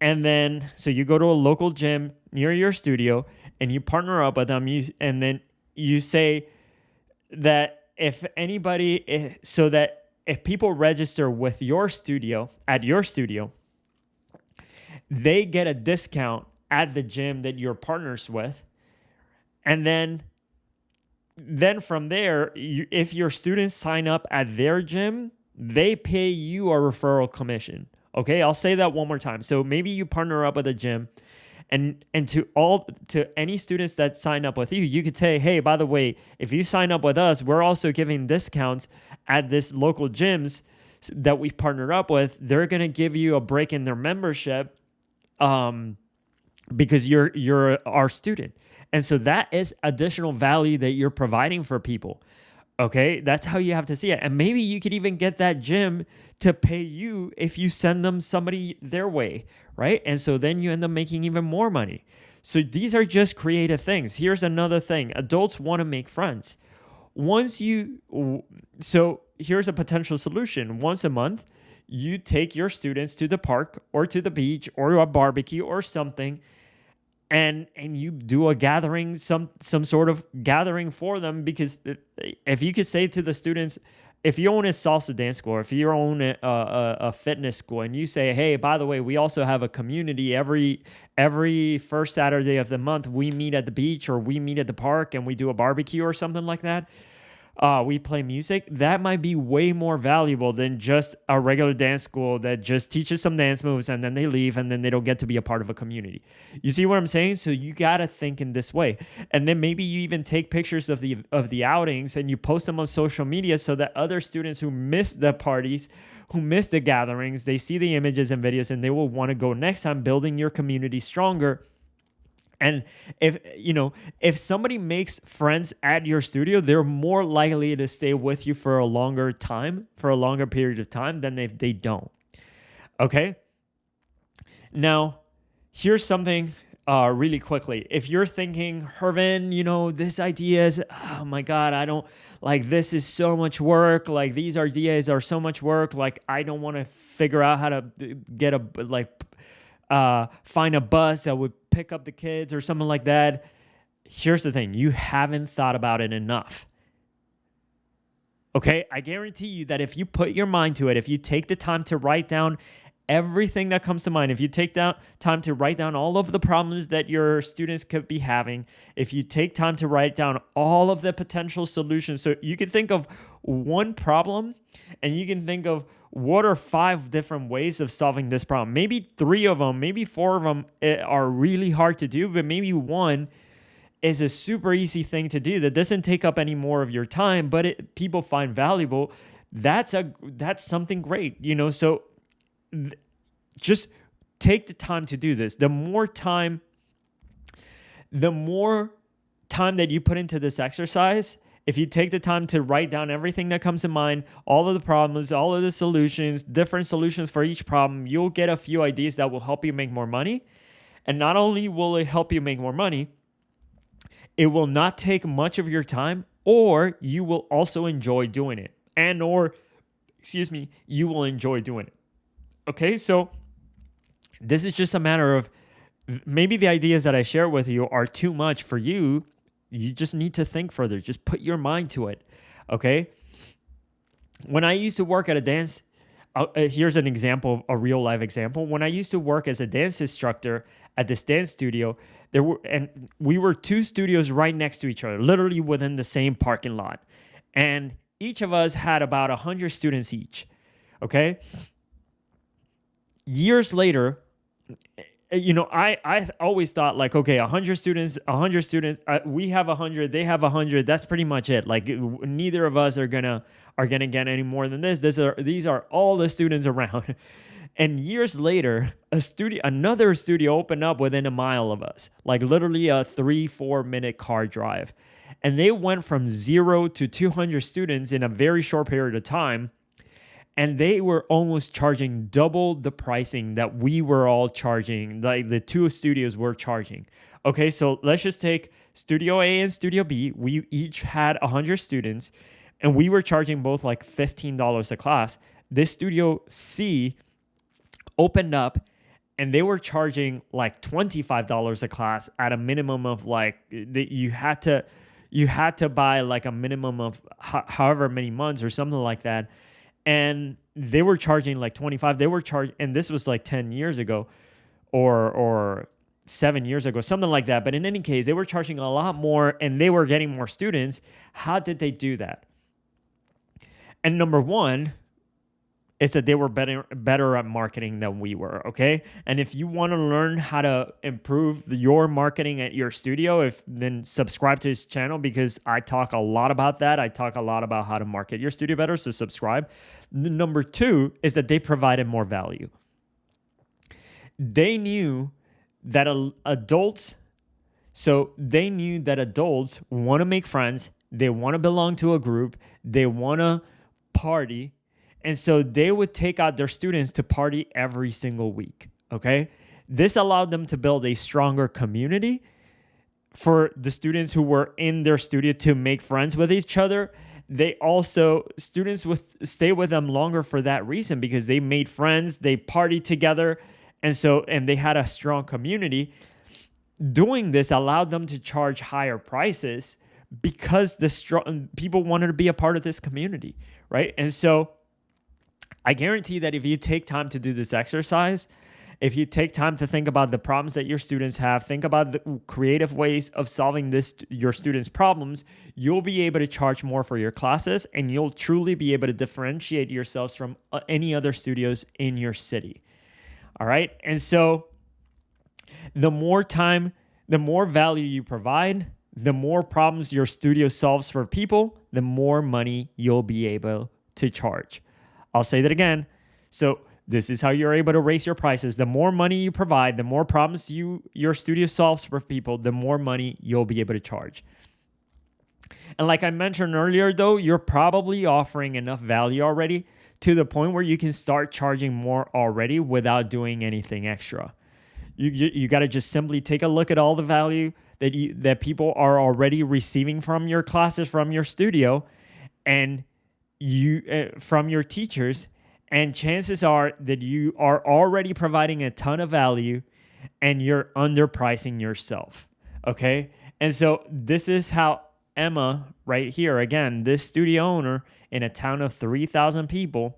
And then, so you go to a local gym near your studio and you partner up with them. And then you say that if people register with your studio, at your studio, they get a discount at the gym that you're partners with. And then from there, if your students sign up at their gym, they pay you a referral commission. Okay, I'll say that one more time. So maybe you partner up with a gym, and to any students that sign up with you, you could say, hey, by the way, if you sign up with us, we're also giving discounts at this local gyms that we've partnered up with. They're going to give you a break in their membership because you're our student. And so that is additional value that you're providing for people. Okay, that's how you have to see it. And maybe you could even get that gym to pay you if you send them somebody their way, right? And so then you end up making even more money. So these are just creative things. Here's another thing: adults want to make friends. Once you, so here's a potential solution: once a month, you take your students to the park or to the beach or a barbecue or something, and you do a gathering, some sort of gathering for them. Because if you could say to the students, if you own a salsa dance school, or if you own a fitness school, and you say, hey, by the way, we also have a community, every first Saturday of the month we meet at the beach or we meet at the park and we do a barbecue or something like that, we play music, that might be way more valuable than just a regular dance school that just teaches some dance moves and then they leave and then they don't get to be a part of a community. You see what I'm saying? So you got to think in this way. And then maybe you even take pictures of the outings and you post them on social media so that other students who miss the parties, who miss the gatherings, they see the images and videos and they will want to go next time, building your community stronger. And if somebody makes friends at your studio, they're more likely to stay with you for a longer time, for a longer period of time, than if they don't. Okay. Now, here's something really quickly. If you're thinking, Hervin, this idea is, oh my God, I don't like, this is so much work. Like, these ideas are so much work. Like, I don't want to figure out how to get find a bus that would pick up the kids or something like that. Here's the thing: you haven't thought about it enough. Okay, I guarantee you that if you put your mind to it, if you take the time to write down everything that comes to mind, if you take down time to write down all of the problems that your students could be having, if you take time to write down all of the potential solutions, so you can think of one problem and you can think of what are 5 different ways of solving this problem. Maybe 3 of them, maybe 4 of them are really hard to do, but maybe one is a super easy thing to do that doesn't take up any more of your time, but people find valuable. That's something great, So just take the time to do this. The more time that you put into this exercise, if you take the time to write down everything that comes to mind, all of the problems, all of the solutions, different solutions for each problem, you'll get a few ideas that will help you make more money. And not only will it help you make more money, it will not take much of your time, or you will also enjoy doing it. You will enjoy doing it. Okay, so this is just a matter of, maybe the ideas that I share with you are too much for you. You just need to think further. Just put your mind to it. Okay. When I used to work at a dance, here's an example, a real life example. When I used to work as a dance instructor at this dance studio, we were 2 studios right next to each other, literally within the same parking lot. And each of us had about 100 students each. Okay. Years later, I always thought, like, okay, 100 students, we have 100, they have 100. That's pretty much it. Like, neither of us are gonna get any more than this. These are all the students around. And years later, another studio opened up within a mile of us, like literally a 3-4 minute car drive. And they went from 0 to 200 students in a very short period of time. And they were almost charging double the pricing that we were all charging, like the 2 studios were charging. Okay, so let's just take Studio A and Studio B. We each had 100 students, and we were charging both like $15 a class. This Studio C opened up, and they were charging like $25 a class at a minimum of like, you had to buy like a minimum of however many months or something like that. And they were charging like 25. And this was like 10 years ago or 7 years ago, something like that. But in any case, they were charging a lot more and they were getting more students. How did they do that? And number one is that they were better at marketing than we were, okay? And if you want to learn how to improve your marketing at your studio, then subscribe to this channel, because I talk a lot about that. I talk a lot about how to market your studio better, so subscribe. Number 2 is that they provided more value. They knew that adults want to make friends They want to belong to a group. They want to party. And so they would take out their students to party every single week. Okay. This allowed them to build a stronger community for the students who were in their studio to make friends with each other. They also, students would stay with them longer for that reason, because they made friends, they partied together. And they had a strong community. Doing this allowed them to charge higher prices because people wanted to be a part of this community, right? And so I guarantee that if you take time to do this exercise, if you take time to think about the problems that your students have, think about the creative ways of solving your students' problems, you'll be able to charge more for your classes, and you'll truly be able to differentiate yourselves from any other studios in your city. All right? And so the more time, the more value you provide, the more problems your studio solves for people, the more money you'll be able to charge. I'll say that again. So this is how you're able to raise your prices. The more money you provide, the more problems your studio solves for people, the more money you'll be able to charge. And like I mentioned earlier, though, you're probably offering enough value already to the point where you can start charging more already without doing anything extra. You got to just simply take a look at all the value that people are already receiving from your classes, from your studio, and from your teachers. And chances are that you are already providing a ton of value and you're underpricing yourself. Okay. And so this is how Emma, right here, again, this studio owner in a town of 3,000 people,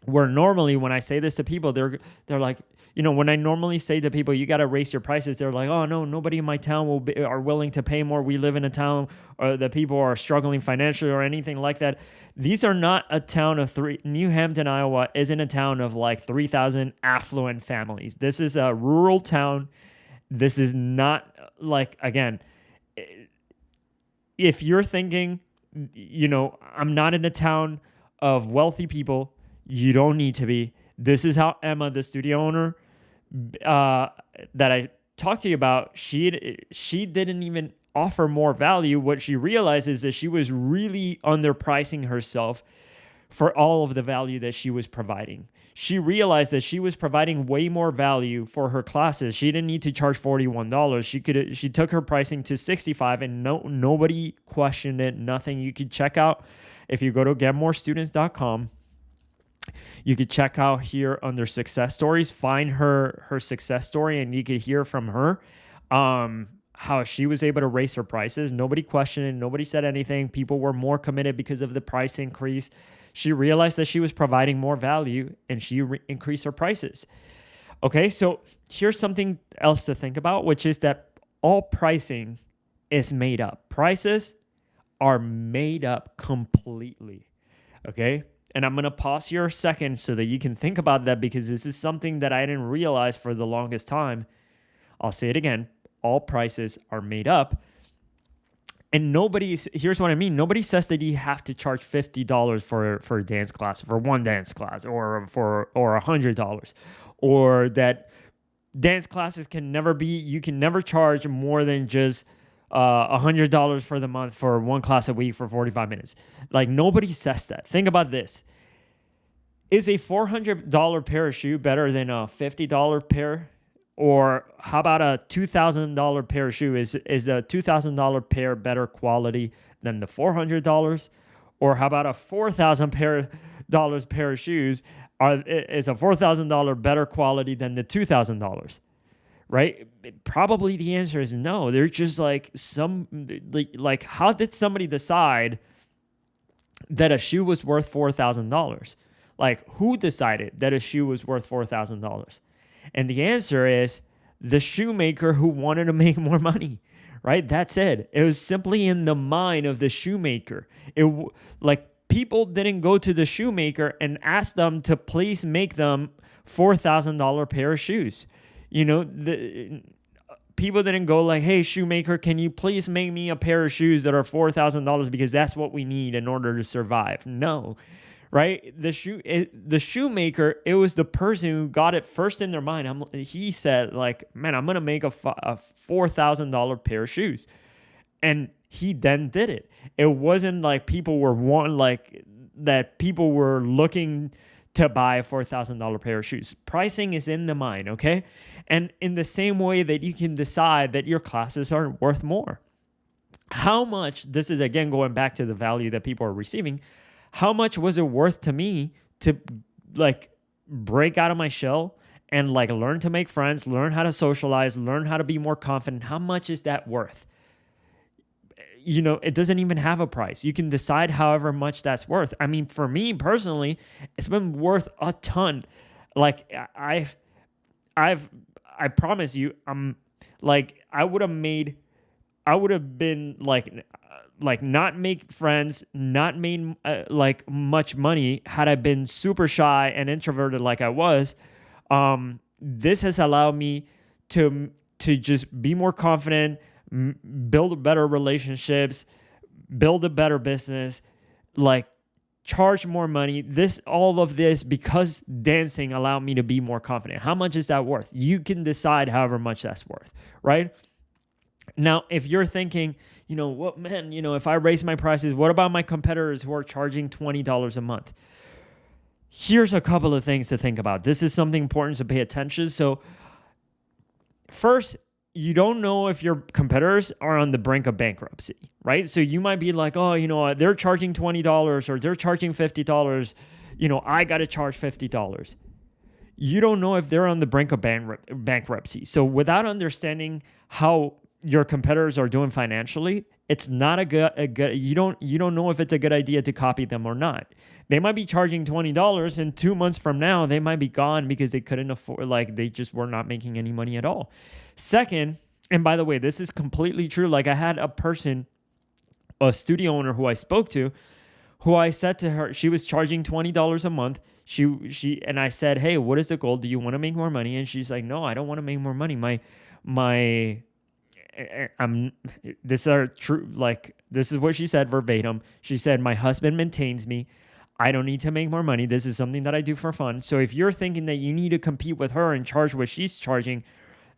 where normally when I say this to people, they're like, when I normally say to people, you got to raise your prices, they're like, oh no, nobody in my town are willing to pay more. We live in a town or the people are struggling financially or anything like that. These are not a town of New Hampton, Iowa isn't a town of like 3,000 affluent families. This is a rural town. This is not like, again, if you're thinking, I'm not in a town of wealthy people, you don't need to be. This is how Emma, the studio owner that I talked to you about, she didn't even offer more value. What she realized is that she was really underpricing herself for all of the value that she was providing. She realized that she was providing way more value for her classes. She didn't need to charge $41. She took her pricing to $65, and nobody questioned it. Nothing. You could check out if you go to getmorestudents.com. You could check out here under success stories, find her success story, and you could hear from her how she was able to raise her prices. Nobody questioned it. Nobody said anything. People were more committed because of the price increase. She realized that she was providing more value, and she increased her prices. Okay, so here's something else to think about, which is that all pricing is made up. Prices are made up completely. Okay? And I'm going to pause here a second so that you can think about that, because this is something that I didn't realize for the longest time. I'll say it again. All prices are made up. And here's what I mean. Nobody says that you have to charge $50 for a dance class, for one dance class, or $100, or that dance classes you can never charge more than just $100 for the month for one class a week for 45 minutes. Like, nobody says that. Think about this. Is a $400 pair of shoe better than a $50 pair? Or how about a $2,000 pair of shoe? Is a $2,000 pair better quality than the $400? Or how about a $4,000 pair of shoes? Is a $4,000 better quality than the $2,000? Right? Probably the answer is no. They're just like how did somebody decide that a shoe was worth $4,000? Like, who decided that a shoe was worth $4,000? And the answer is the shoemaker who wanted to make more money, right? That's it. It was simply in the mind of the shoemaker. People didn't go to the shoemaker and ask them to please make them $4,000 pair of shoes. People didn't go like, hey, shoemaker, can you please make me a pair of shoes that are $4,000 because that's what we need in order to survive? No, right? The shoemaker, it was the person who got it first in their mind. He said, like, man, I'm going to make a $4,000 pair of shoes. And he then did it. It wasn't like people were that people were looking to buy a $4,000 pair of shoes. Pricing is in the mind, okay? And in the same way that you can decide that your classes are worth more. How much, this is again going back to the value that people are receiving, how much was it worth to me to like break out of my shell and like learn to make friends, learn how to socialize, learn how to be more confident? How much is that worth? It doesn't even have a price. You can decide however much that's worth. I mean, for me personally, it's been worth a ton. Like I promise you, I would have been not make friends, not made like much money had I been super shy and introverted like I was. This has allowed me to just be more confident, build better relationships, build a better business, like charge more money. All of this because dancing allowed me to be more confident. How much is that worth? You can decide however much that's worth, right? Now, if you're thinking, if I raise my prices, what about my competitors who are charging $20 a month? Here's a couple of things to think about. This is something important to pay attention. So first, you don't know if your competitors are on the brink of bankruptcy, right? So you might be like, oh, they're charging $20 or they're charging $50. I got to charge $50. You don't know if they're on the brink of bankruptcy. So without understanding how your competitors are doing financially, it's not a good you don't know if it's a good idea to copy them or not. They might be charging $20 and 2 months from now they might be gone because they couldn't afford, they just were not making any money at all. Second, and by the way, this is completely true. Like I had a studio owner who I spoke to, who I said to her, she was charging $20 a month. And I said, hey, what is the goal? Do you want to make more money? And she's like, no, I don't want to make more money. This are true. Like this is what she said verbatim. She said, my husband maintains me. I don't need to make more money. This is something that I do for fun. So if you're thinking that you need to compete with her and charge what she's charging,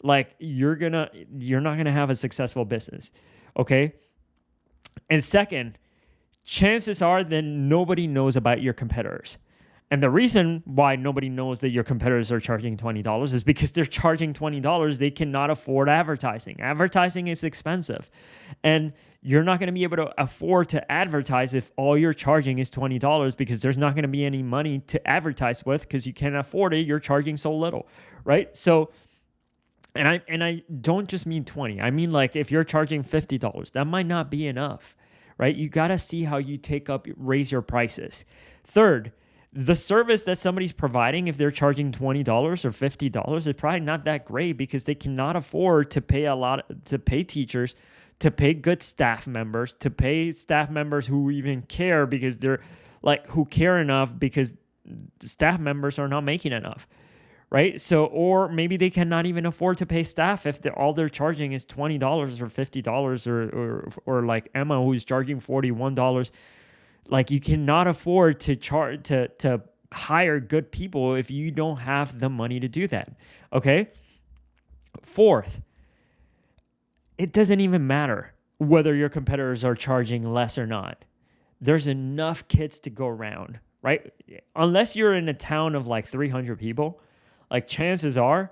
like you're not gonna have a successful business. Okay. And second, chances are that nobody knows about your competitors. And the reason why nobody knows that your competitors are charging $20 is because they're charging $20. They cannot afford advertising. Advertising is expensive. And you're not going to be able to afford to advertise if all you're charging is $20 because there's not going to be any money to advertise with because you can't afford it. You're charging so little, right? So, and I don't just mean 20. I mean, like if you're charging $50, that might not be enough, right? You got to see how you raise your prices. Third, the service that somebody's providing, if they're charging $20 or $50, is probably not that great because they cannot afford to pay teachers, to pay good staff members, to pay staff members who even care because they're who care enough because the staff members are not making enough, right? So, or maybe they cannot even afford to pay staff if all they're charging is $20 or $50 or like Emma who's charging $41. Like you cannot afford to charge to hire good people if you don't have the money to do that. Okay. Fourth, it doesn't even matter whether your competitors are charging less or not. There's enough kids to go around, right? Unless you're in a town of like 300 people, like chances are,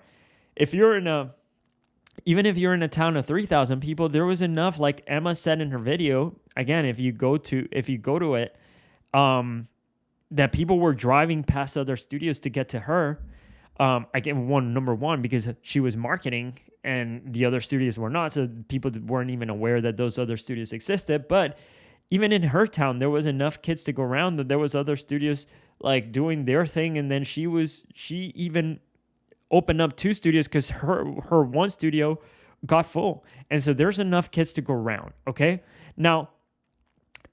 even if you're in a town of 3,000 people, there was enough, like Emma said in her video, again, if you go to it, that people were driving past other studios to get to her. Number one, because she was marketing and the other studios were not, so people weren't even aware that those other studios existed. But even in her town, there was enough kids to go around that there was other studios like doing their thing. And then she even opened up 2 studios because her one studio got full. And so there's enough kids to go around. Okay. Now,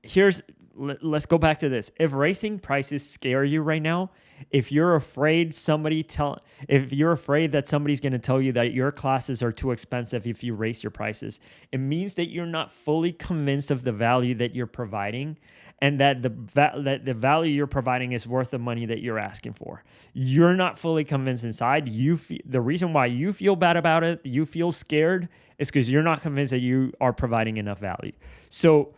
here's let's go back to this. If raising prices scare you right now, if you're afraid if you're afraid that somebody's going to tell you that your classes are too expensive if you raise your prices, it means that you're not fully convinced of the value that you're providing, and that the value you're providing is worth the money that you're asking for. You're not fully convinced inside. The reason why you feel bad about it, you feel scared, is because you're not convinced that you are providing enough value. So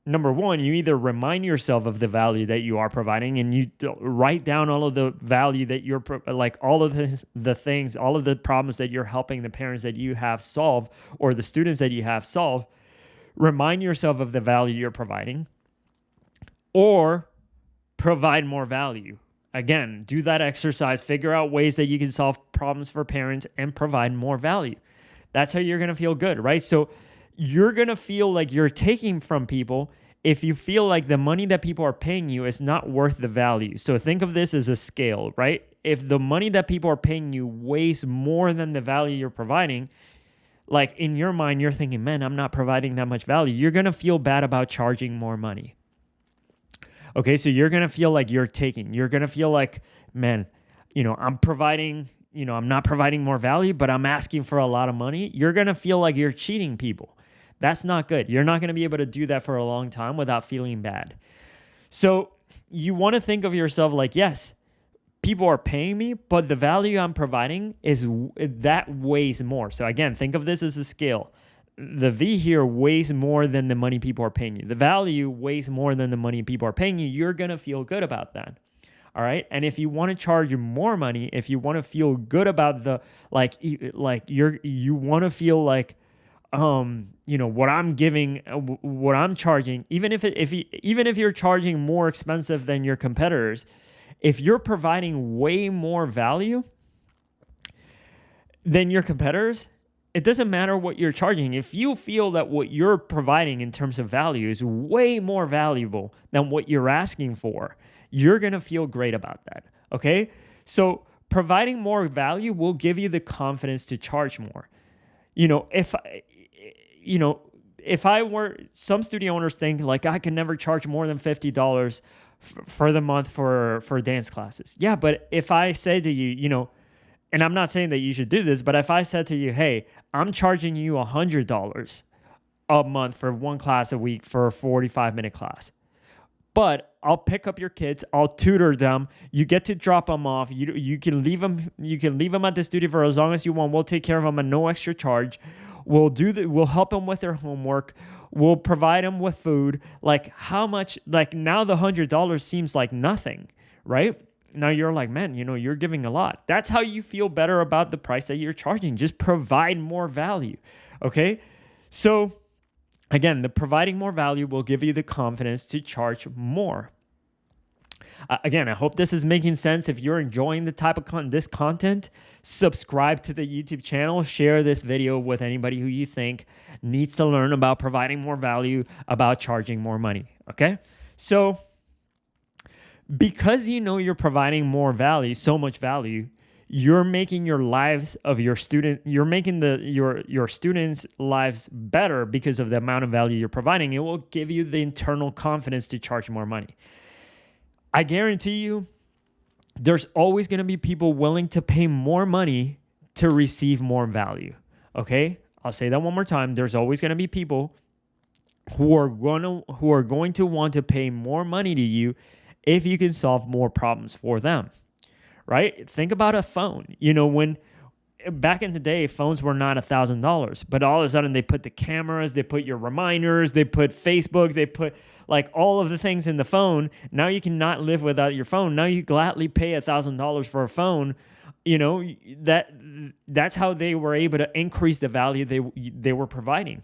number one, you either remind yourself of the value that you are providing, and you write down all of the value that you're like all of the things, all of the problems that you're helping the parents that you have solve, or the students that you have solve. Remind yourself of the value you're providing, or provide more value. Again, do that exercise, figure out ways that you can solve problems for parents and provide more value. That's how you're going to feel good, right? So you're going to feel like you're taking from people if you feel like the money that people are paying you is not worth the value. So think of this as a scale, right? If the money that people are paying you weighs more than the value you're providing, like in your mind, you're thinking, man, I'm not providing that much value. You're going to feel bad about charging more money. Okay, so you're going to feel like you're taking. You're going to feel like, man, I'm not providing more value, but I'm asking for a lot of money. You're going to feel like you're cheating people. That's not good. You're not going to be able to do that for a long time without feeling bad. So you want to think of yourself like, yes, people are paying me, but the value I'm providing that weighs more. So again, think of this as a scale. The V here weighs more than the money people are paying you. The value weighs more than the money people are paying you. You're going to feel good about that. All right. And if you want to charge more money, if you want to feel good about you want to feel like, what I'm giving, what I'm charging, even if you're charging more expensive than your competitors, if you're providing way more value than your competitors, it doesn't matter what you're charging. If you feel that what you're providing in terms of value is way more valuable than what you're asking for, you're going to feel great about that. Okay? So providing more value will give you the confidence to charge more. If I were, some studio owners think like I can never charge more than $50 for the month for dance classes. Yeah, but if I say to you, and I'm not saying that you should do this, but if I said to you, hey, I'm charging you $100 a month for one class a week for a 45-minute class, but I'll pick up your kids, I'll tutor them, you get to drop them off, you can leave them at the studio for as long as you want, we'll take care of them at no extra charge, we'll help them with their homework, we'll provide them with food. Like how much, like now the $100 seems like nothing, right? Now you're like, man, you're giving a lot. That's how you feel better about the price that you're charging. Just provide more value. Okay. So again, the providing more value will give you the confidence to charge more. Again, I hope this is making sense. If you're enjoying the type of this content, subscribe to the YouTube channel, share this video with anybody who you think needs to learn about providing more value, about charging more money. Okay. So because you're providing more value, so much value, you're making your lives of your student, you're making your students' lives better because of the amount of value you're providing. It will give you the internal confidence to charge more money. I guarantee you, there's always going to be people willing to pay more money to receive more value. Okay? I'll say that one more time. There's always going to be people who are going to want to pay more money to you if you can solve more problems for them, right? Think about a phone. When back in the day, phones were not $1,000, but all of a sudden they put the cameras, they put your reminders, they put Facebook, they put like all of the things in the phone. Now you cannot live without your phone. Now you gladly pay $1,000 for a phone. That's how they were able to increase the value they were providing.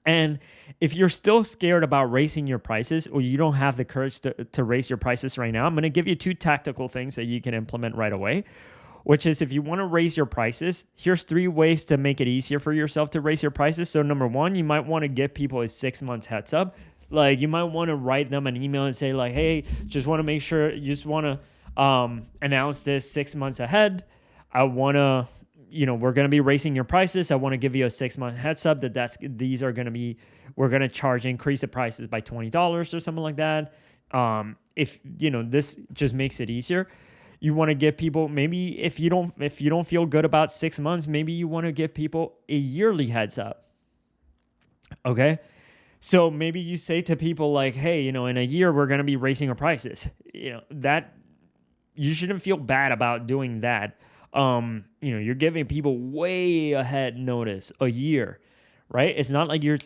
And if you're still scared about raising your prices, or you don't have the courage to raise your prices right now, I'm going to give you 2 tactical things that you can implement right away, which is if you want to raise your prices, here's 3 ways to make it easier for yourself to raise your prices. So number 1, you might want to give people a 6 months heads up. Like you might want to write them an email and say like, hey, just want to make sure, you just want to announce this 6 months ahead. I want to we're going to be raising your prices. I want to give you a 6-month heads up that we're going to increase the prices by $20 or something like that. If this just makes it easier. You want to give people, maybe if you don't feel good about 6 months, maybe you want to give people a yearly heads up. Okay. So maybe you say to people like, hey, in a year, we're going to be raising our prices. That you shouldn't feel bad about doing that. You're giving people way ahead notice, a year, right? It's not like you're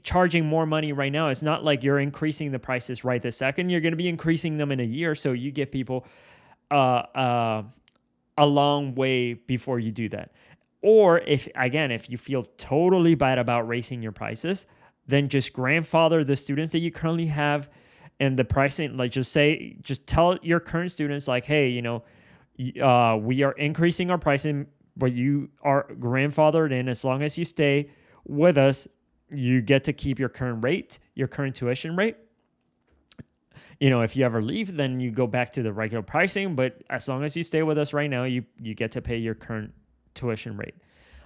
charging more money right now. It's not like you're increasing the prices right this second. You're going to be increasing them in a year. So you get people a long way before you do that. Or if you feel totally bad about raising your prices, then just grandfather the students that you currently have and the pricing. Like just tell your current students like, hey, we are increasing our pricing, but you are grandfathered in. As long as you stay with us, you get to keep your current rate, your current tuition rate. If you ever leave, then you go back to the regular pricing. But as long as you stay with us right now, you get to pay your current tuition rate.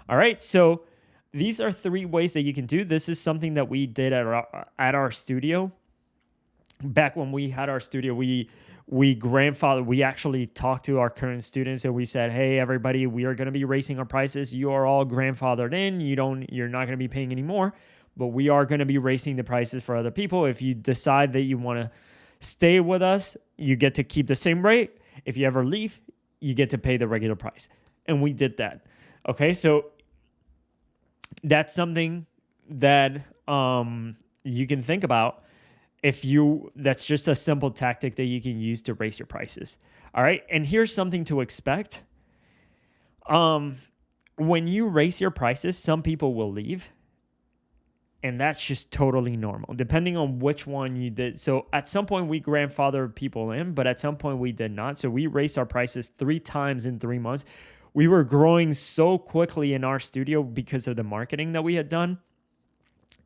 All right. So these are 3 ways that you can do. This is something that we did at our studio. Back when we had our studio, we actually talked to our current students and we said, hey, everybody, we are going to be raising our prices. You are all grandfathered in. You're not going to be paying any more, but we are going to be raising the prices for other people. If you decide that you want to stay with us, you get to keep the same rate. If you ever leave, you get to pay the regular price. And we did that. Okay, so that's something that you can think about. That's just a simple tactic that you can use to raise your prices. All right, and here's something to expect. When you raise your prices, some people will leave. And that's just totally normal, depending on which one you did. So at some point, we grandfathered people in, but at some point we did not. So we raised our prices 3 times in 3 months. We were growing so quickly in our studio because of the marketing that we had done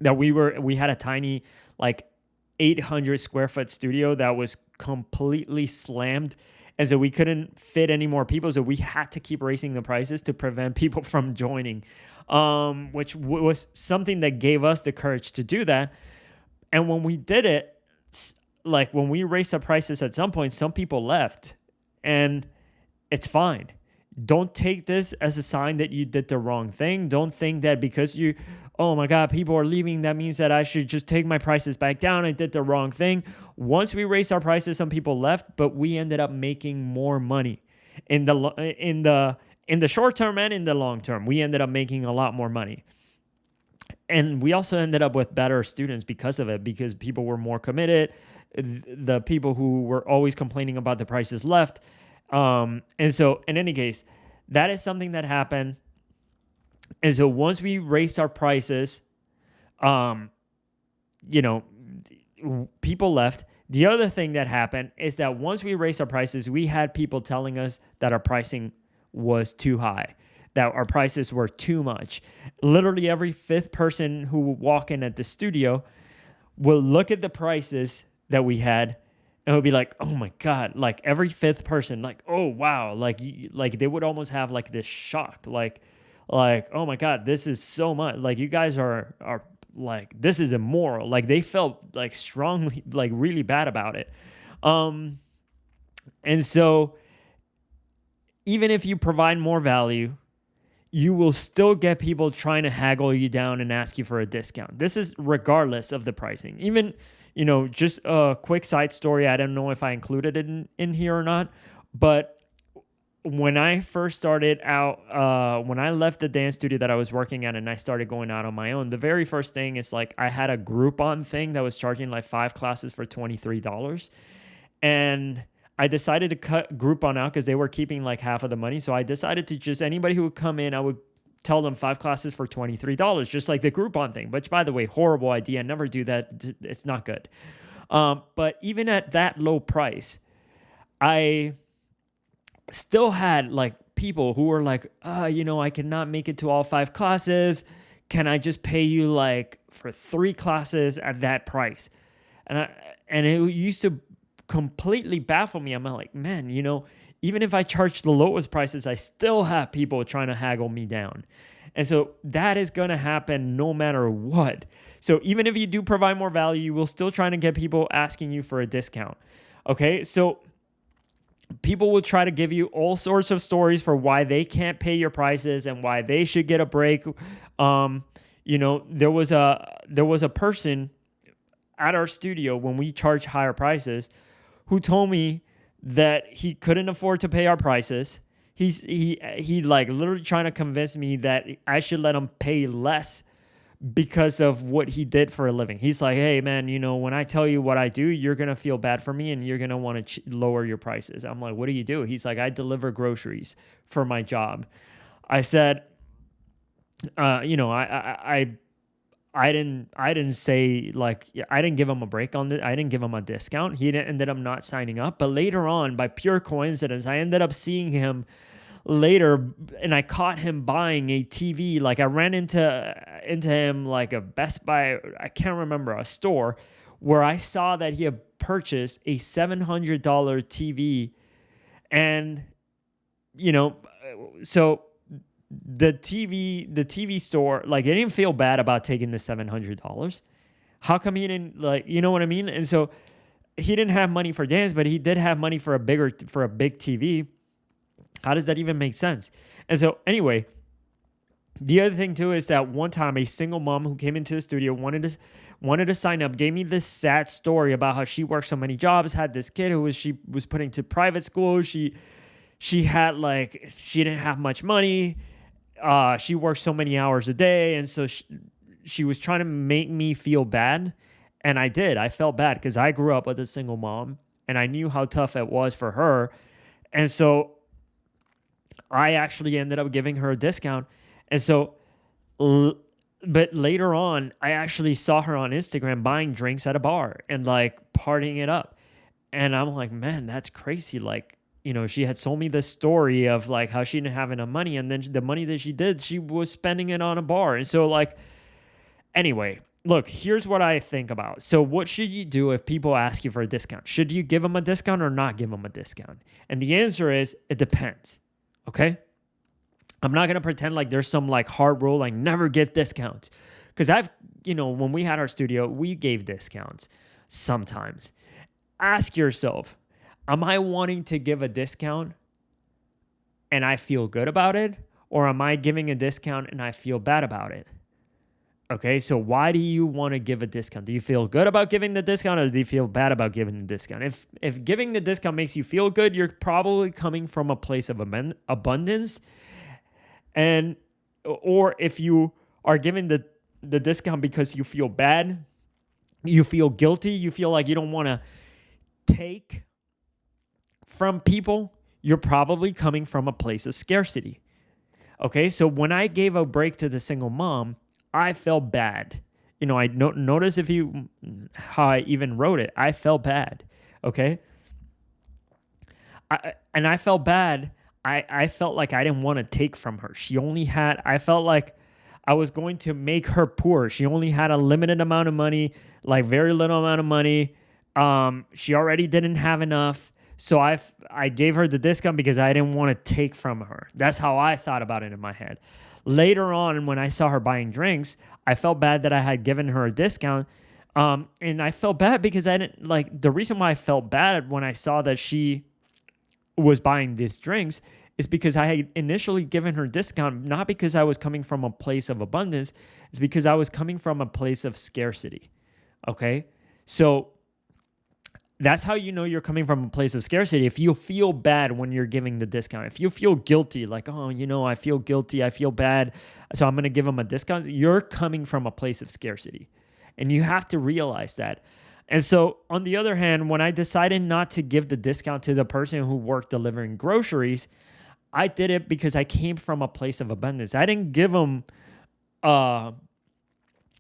that we had a tiny 800 square foot studio that was completely slammed. And so we couldn't fit any more people. So we had to keep raising the prices to prevent people from joining, which was something that gave us the courage to do that. And when we did it, when we raised the prices at some point, some people left, and it's fine. Don't take this as a sign that you did the wrong thing. Don't think that because oh my God, people are leaving, that means that I should just take my prices back down. I did the wrong thing. Once we raised our prices, some people left, but we ended up making more money in the short term and in the long term. We ended up making a lot more money. And we also ended up with better students because of it, because people were more committed. The people who were always complaining about the prices left. And so in any case, that is something that happened. And so once we raised our prices, people left. The other thing that happened is that once we raised our prices, we had people telling us that our pricing was too high, that our prices were too much. Literally every 5th person who would walk in at the studio will look at the prices that we had and would be like, oh my God, every 5th person, oh wow, they would almost have this shock, oh my God, this is so much, you guys are this is immoral. They felt strongly, really bad about it. And so even if you provide more value, you will still get people trying to haggle you down and ask you for a discount. This is regardless of the pricing. Even, just a quick side story. I don't know if I included it in here or not, but when I first started out, when I left the dance studio that I was working at and I started going out on my own, the very first thing is I had a Groupon thing that was charging 5 classes for $23. And I decided to cut Groupon out because they were keeping half of the money. So I decided to just, anybody who would come in, I would tell them 5 classes for $23, just like the Groupon thing, which by the way, horrible idea. Never do that. It's not good. But even at that low price, I still had people who were I cannot make it to all 5 classes. Can I just pay you for 3 classes at that price? And it used to completely baffle me. I'm man, even if I charge the lowest prices, I still have people trying to haggle me down. And so that is going to happen no matter what. So even if you do provide more value, you will still try to get people asking you for a discount. Okay, so people will try to give you all sorts of stories for why they can't pay your prices and why they should get a break. There was a person at our studio when we charge higher prices who told me that he couldn't afford to pay our prices. He like literally trying to convince me that I should let him pay less because of what he did for a living. He's like, hey man, when I tell you what I do, you're going to feel bad for me and you're going to want to lower your prices. I'm like, what do you do? He's like, I deliver groceries for my job. I said, I didn't say like, I didn't give him a break on I didn't give him a discount. He ended up not signing up. But later on, by pure coincidence, I ended up seeing him later and I caught him buying a TV. Like I ran into him like a Best Buy, I can't remember, a store where I saw that he had purchased a $700 TV. And, so the TV store, like they didn't feel bad about taking the $700. How come he didn't, like, you know what I mean? And so he didn't have money for dance, but he did have money for a big TV. How does that even make sense? And so anyway, the other thing too is that one time a single mom who came into the studio wanted to sign up, gave me this sad story about how she worked so many jobs, had this kid who she was putting to private school. She had she didn't have much money. She worked so many hours a day. And so she was trying to make me feel bad. And I did. I felt bad because I grew up with a single mom and I knew how tough it was for her. And so I actually ended up giving her a discount. And so, but later on, I actually saw her on Instagram buying drinks at a bar and like partying it up. And I'm like, man, that's crazy. Like, she had told me the story of like how she didn't have enough money. And then the money that she did, she was spending it on a bar. And so like, anyway, look, here's what I think about. So what should you do if people ask you for a discount? Should you give them a discount or not give them a discount? And the answer is, it depends. Okay? I'm not going to pretend like there's some like hard rule, like never give discounts. Because when we had our studio, we gave discounts sometimes. Ask yourself, am I wanting to give a discount and I feel good about it? Or am I giving a discount and I feel bad about it? Okay, so why do you want to give a discount? Do you feel good about giving the discount or do you feel bad about giving the discount? If giving the discount makes you feel good, you're probably coming from a place of abundance. Or if you are giving the discount because you feel bad, you feel guilty, you feel like you don't want to take from people, you're probably coming from a place of scarcity. Okay, so when I gave a break to the single mom, I felt bad. I notice how I even wrote it. I felt bad. Okay. I felt bad. I felt like I didn't want to take from her. I felt like I was going to make her poor. She only had a limited amount of money, like very little amount of money. She already didn't have enough. So I gave her the discount because I didn't want to take from her. That's how I thought about it in my head. Later on, when I saw her buying drinks, I felt bad that I had given her a discount. And I felt bad because I didn't like the reason why I felt bad when I saw that she was buying these drinks is because I had initially given her discount, not because I was coming from a place of abundance. It's because I was coming from a place of scarcity. Okay. So that's how you know you're coming from a place of scarcity. If you feel bad when you're giving the discount, if you feel guilty, like, I feel guilty, I feel bad, so I'm going to give them a discount, you're coming from a place of scarcity. And you have to realize that. And so, on the other hand, when I decided not to give the discount to the person who worked delivering groceries, I did it because I came from a place of abundance. I didn't give them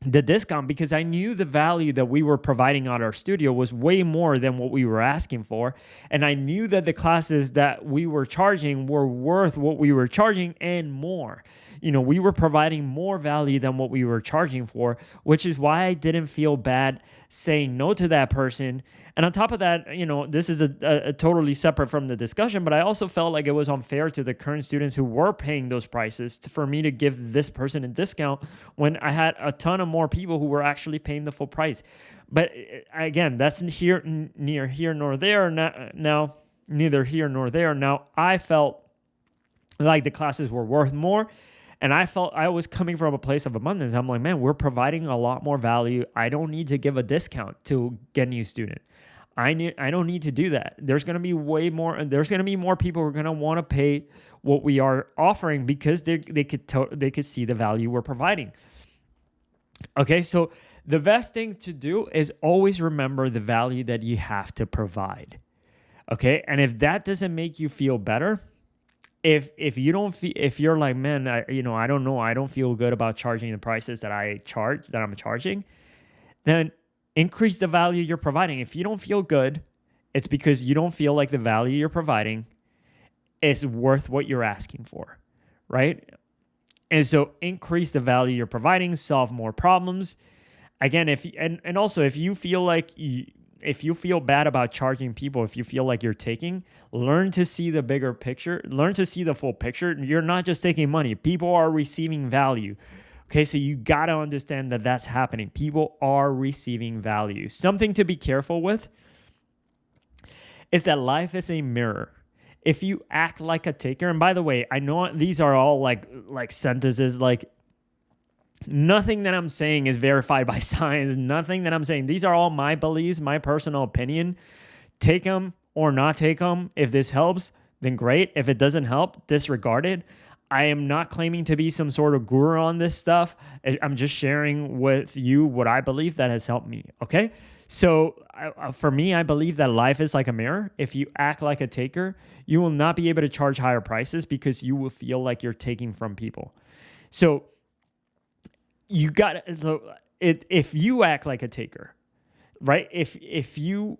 the discount because I knew the value that we were providing at our studio was way more than what we were asking for. And I knew that the classes that we were charging were worth what we were charging and more. We were providing more value than what we were charging for, which is why I didn't feel bad saying no to that person. And on top of that, this is a totally separate from the discussion, but I also felt like it was unfair to the current students who were paying those prices for me to give this person a discount when I had a ton of more people who were actually paying the full price. But again, that's near here nor there now, neither here nor there. Now, I felt like the classes were worth more. And I felt I was coming from a place of abundance. I'm like, man, we're providing a lot more value. I don't need to give a discount to get a new student. I don't need to do that. There's going to be there's going to be more people who are going to want to pay what we are offering because they could see the value we're providing. Okay, so the best thing to do is always remember the value that you have to provide. Okay, and if that doesn't make you feel better, if you don't feel, if you're like, man, I don't know, I don't feel good about charging the prices that I'm charging, then increase the value you're providing. If you don't feel good, it's because you don't feel like the value you're providing is worth what you're asking for, right? And so increase the value you're providing, solve more problems. Again, and also if you feel like if you feel bad about charging people, if you feel like you're taking, learn to see the bigger picture, learn to see the full picture. You're not just taking money. People are receiving value. Okay, so you got to understand that that's happening. People are receiving value. Something to be careful with is that life is a mirror. If you act like a taker, and by the way, I know these are all like sentences, like nothing that I'm saying is verified by science. Nothing that I'm saying. These are all my beliefs, my personal opinion. Take them or not take them. If this helps, then great. If it doesn't help, disregard it. I am not claiming to be some sort of guru on this stuff. I'm just sharing with you what I believe that has helped me. Okay? So for me, I believe that life is like a mirror. If you act like a taker, you will not be able to charge higher prices because you will feel like you're taking from people. So you got if you act like a taker, right? If you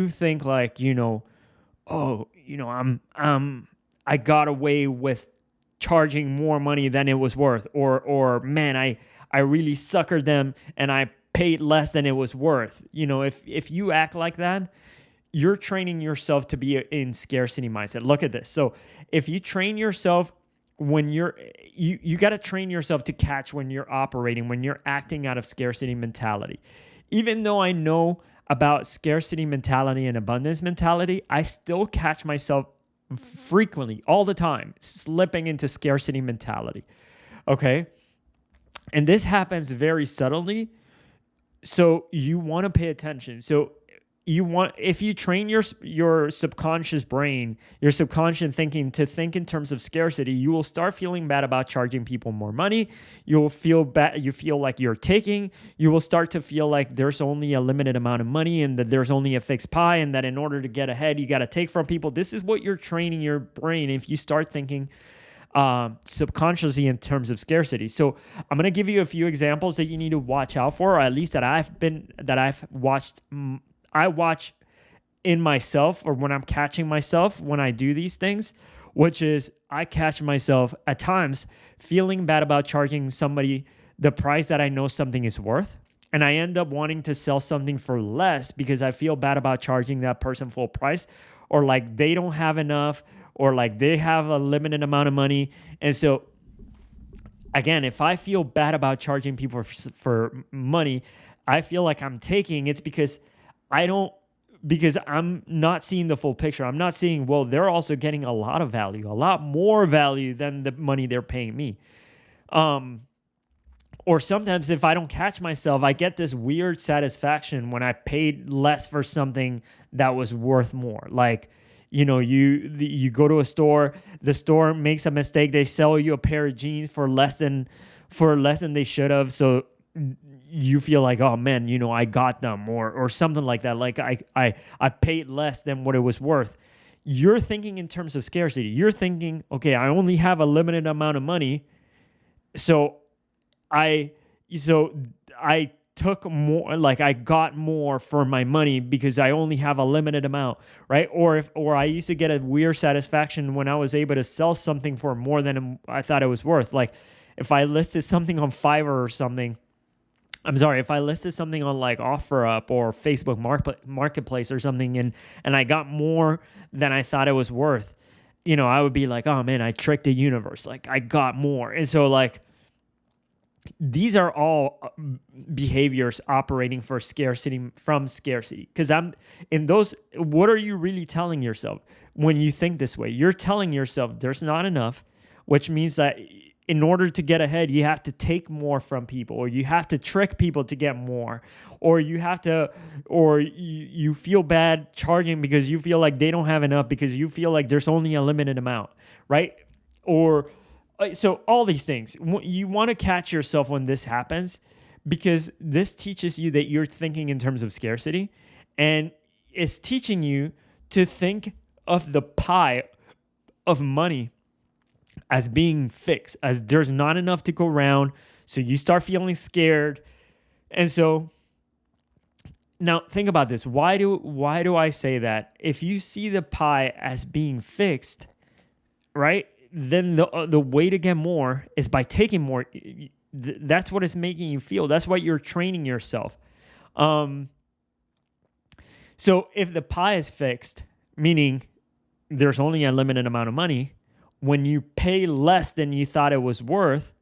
think like, I got away with charging more money than it was worth, or man, I really suckered them and I paid less than it was worth. If you act like that, you're training yourself to be in scarcity mindset. Look at this. So if you train yourself when you got to train yourself to catch when you're operating, when you're acting out of scarcity mentality. Even though I know about scarcity mentality and abundance mentality, I still catch myself frequently, all the time, slipping into scarcity mentality. Okay? And this happens very subtly. So you want to pay attention. So if you train your subconscious brain, your subconscious thinking to think in terms of scarcity, you will start feeling bad about charging people more money. You'll feel bad. You feel like you're taking. You will start to feel like there's only a limited amount of money and that there's only a fixed pie and that in order to get ahead, you got to take from people. This is what you're training your brain if you start thinking subconsciously in terms of scarcity. So I'm going to give you a few examples that you need to watch out for, or at least that I've watched. I watch in myself, or when I'm catching myself when I do these things, which is I catch myself at times feeling bad about charging somebody the price that I know something is worth. And I end up wanting to sell something for less because I feel bad about charging that person full price, or like they don't have enough, or like they have a limited amount of money. And so again, if I feel bad about charging people for money, I feel like I'm taking, it's because I'm not seeing the full picture. I'm not seeing, well, they're also getting a lot of value, a lot more value than the money they're paying me. Or sometimes if I don't catch myself, I get this weird satisfaction when I paid less for something that was worth more. Like, you go to a store, the store makes a mistake. They sell you a pair of jeans for less than they should have. So you feel like, oh man, I got them, or something like that. Like I paid less than what it was worth. You're thinking in terms of scarcity. You're thinking, okay, I only have a limited amount of money, so I took more, like I got more for my money because I only have a limited amount, right? Or I used to get a weird satisfaction when I was able to sell something for more than I thought it was worth. Like if I listed something on Fiverr or something, I'm sorry, if I listed something on like OfferUp or Facebook Marketplace or something, and I got more than I thought it was worth, I would be like, oh man, I tricked the universe. Like I got more. And so like these are all behaviors operating for scarcity from scarcity. Because I'm in those, what are you really telling yourself when you think this way? You're telling yourself there's not enough, which means that in order to get ahead, you have to take more from people, or you have to trick people to get more, or you feel bad charging because you feel like they don't have enough because you feel like there's only a limited amount, right? So all these things, you want to catch yourself when this happens, because this teaches you that you're thinking in terms of scarcity, and it's teaching you to think of the pie of money as being fixed, as there's not enough to go around. So you start feeling scared. And so now think about this. Why do I say that? If you see the pie as being fixed, right? Then the way to get more is by taking more. That's what it's making you feel. That's what you're training yourself. So if the pie is fixed, meaning there's only a limited amount of money, when you pay less than you thought it was worth,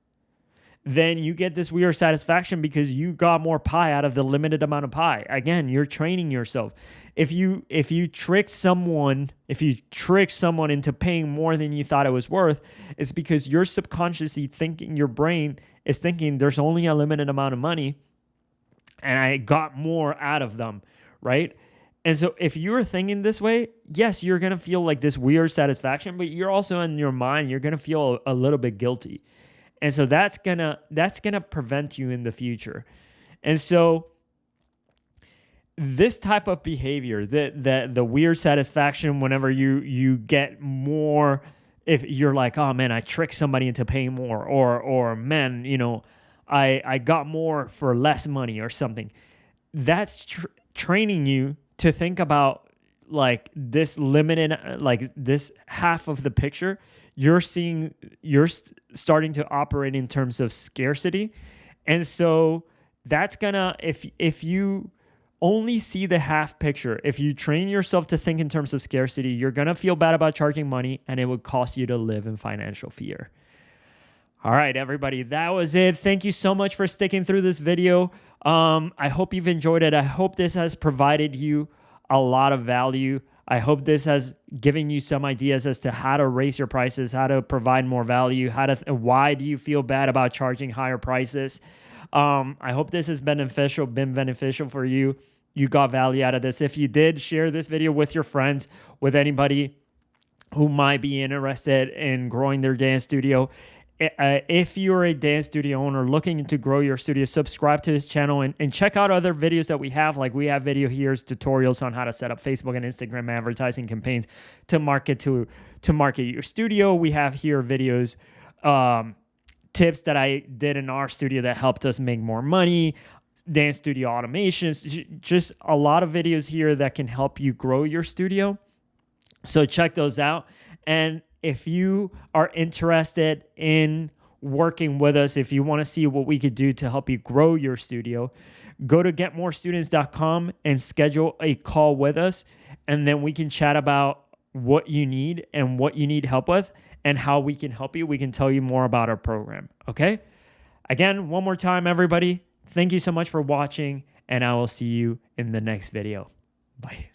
then you get this weird satisfaction because you got more pie out of the limited amount of pie. Again, you're training yourself. If you trick someone into paying more than you thought it was worth, it's because you're subconsciously thinking, your brain is thinking there's only a limited amount of money and I got more out of them, right? And so if you're thinking this way, yes, you're going to feel like this weird satisfaction, but you're also in your mind, you're going to feel a little bit guilty. And so that's going to prevent you in the future. And so this type of behavior, the weird satisfaction whenever you get more, if you're like, oh man, I tricked somebody into paying more, or man, I got more for less money or something. That's training you to think about like this limited, like this half of the picture. You're starting to operate in terms of scarcity. And so that's gonna, if you only see the half picture, if you train yourself to think in terms of scarcity, you're gonna feel bad about charging money, and it would cost you to live in financial fear. All right, everybody, that was it. Thank you so much for sticking through this video. I hope you've enjoyed it. I hope this has provided you a lot of value. I hope this has given you some ideas as to how to raise your prices, how to provide more value, why do you feel bad about charging higher prices. I hope this has been beneficial for you. You got value out of this. If you did, share this video with your friends, with anybody who might be interested in growing their dance studio. If you're a dance studio owner looking to grow your studio, subscribe to this channel and check out other videos that we have. Like we have video here, tutorials on how to set up Facebook and Instagram advertising campaigns to market your studio. We have here videos, tips that I did in our studio that helped us make more money, dance studio automations, just a lot of videos here that can help you grow your studio. So check those out. And if you are interested in working with us, if you want to see what we could do to help you grow your studio, go to getmorestudents.com and schedule a call with us. And then we can chat about what you need and what you need help with and how we can help you. We can tell you more about our program. Okay? Again, one more time, everybody, thank you so much for watching, and I will see you in the next video. Bye.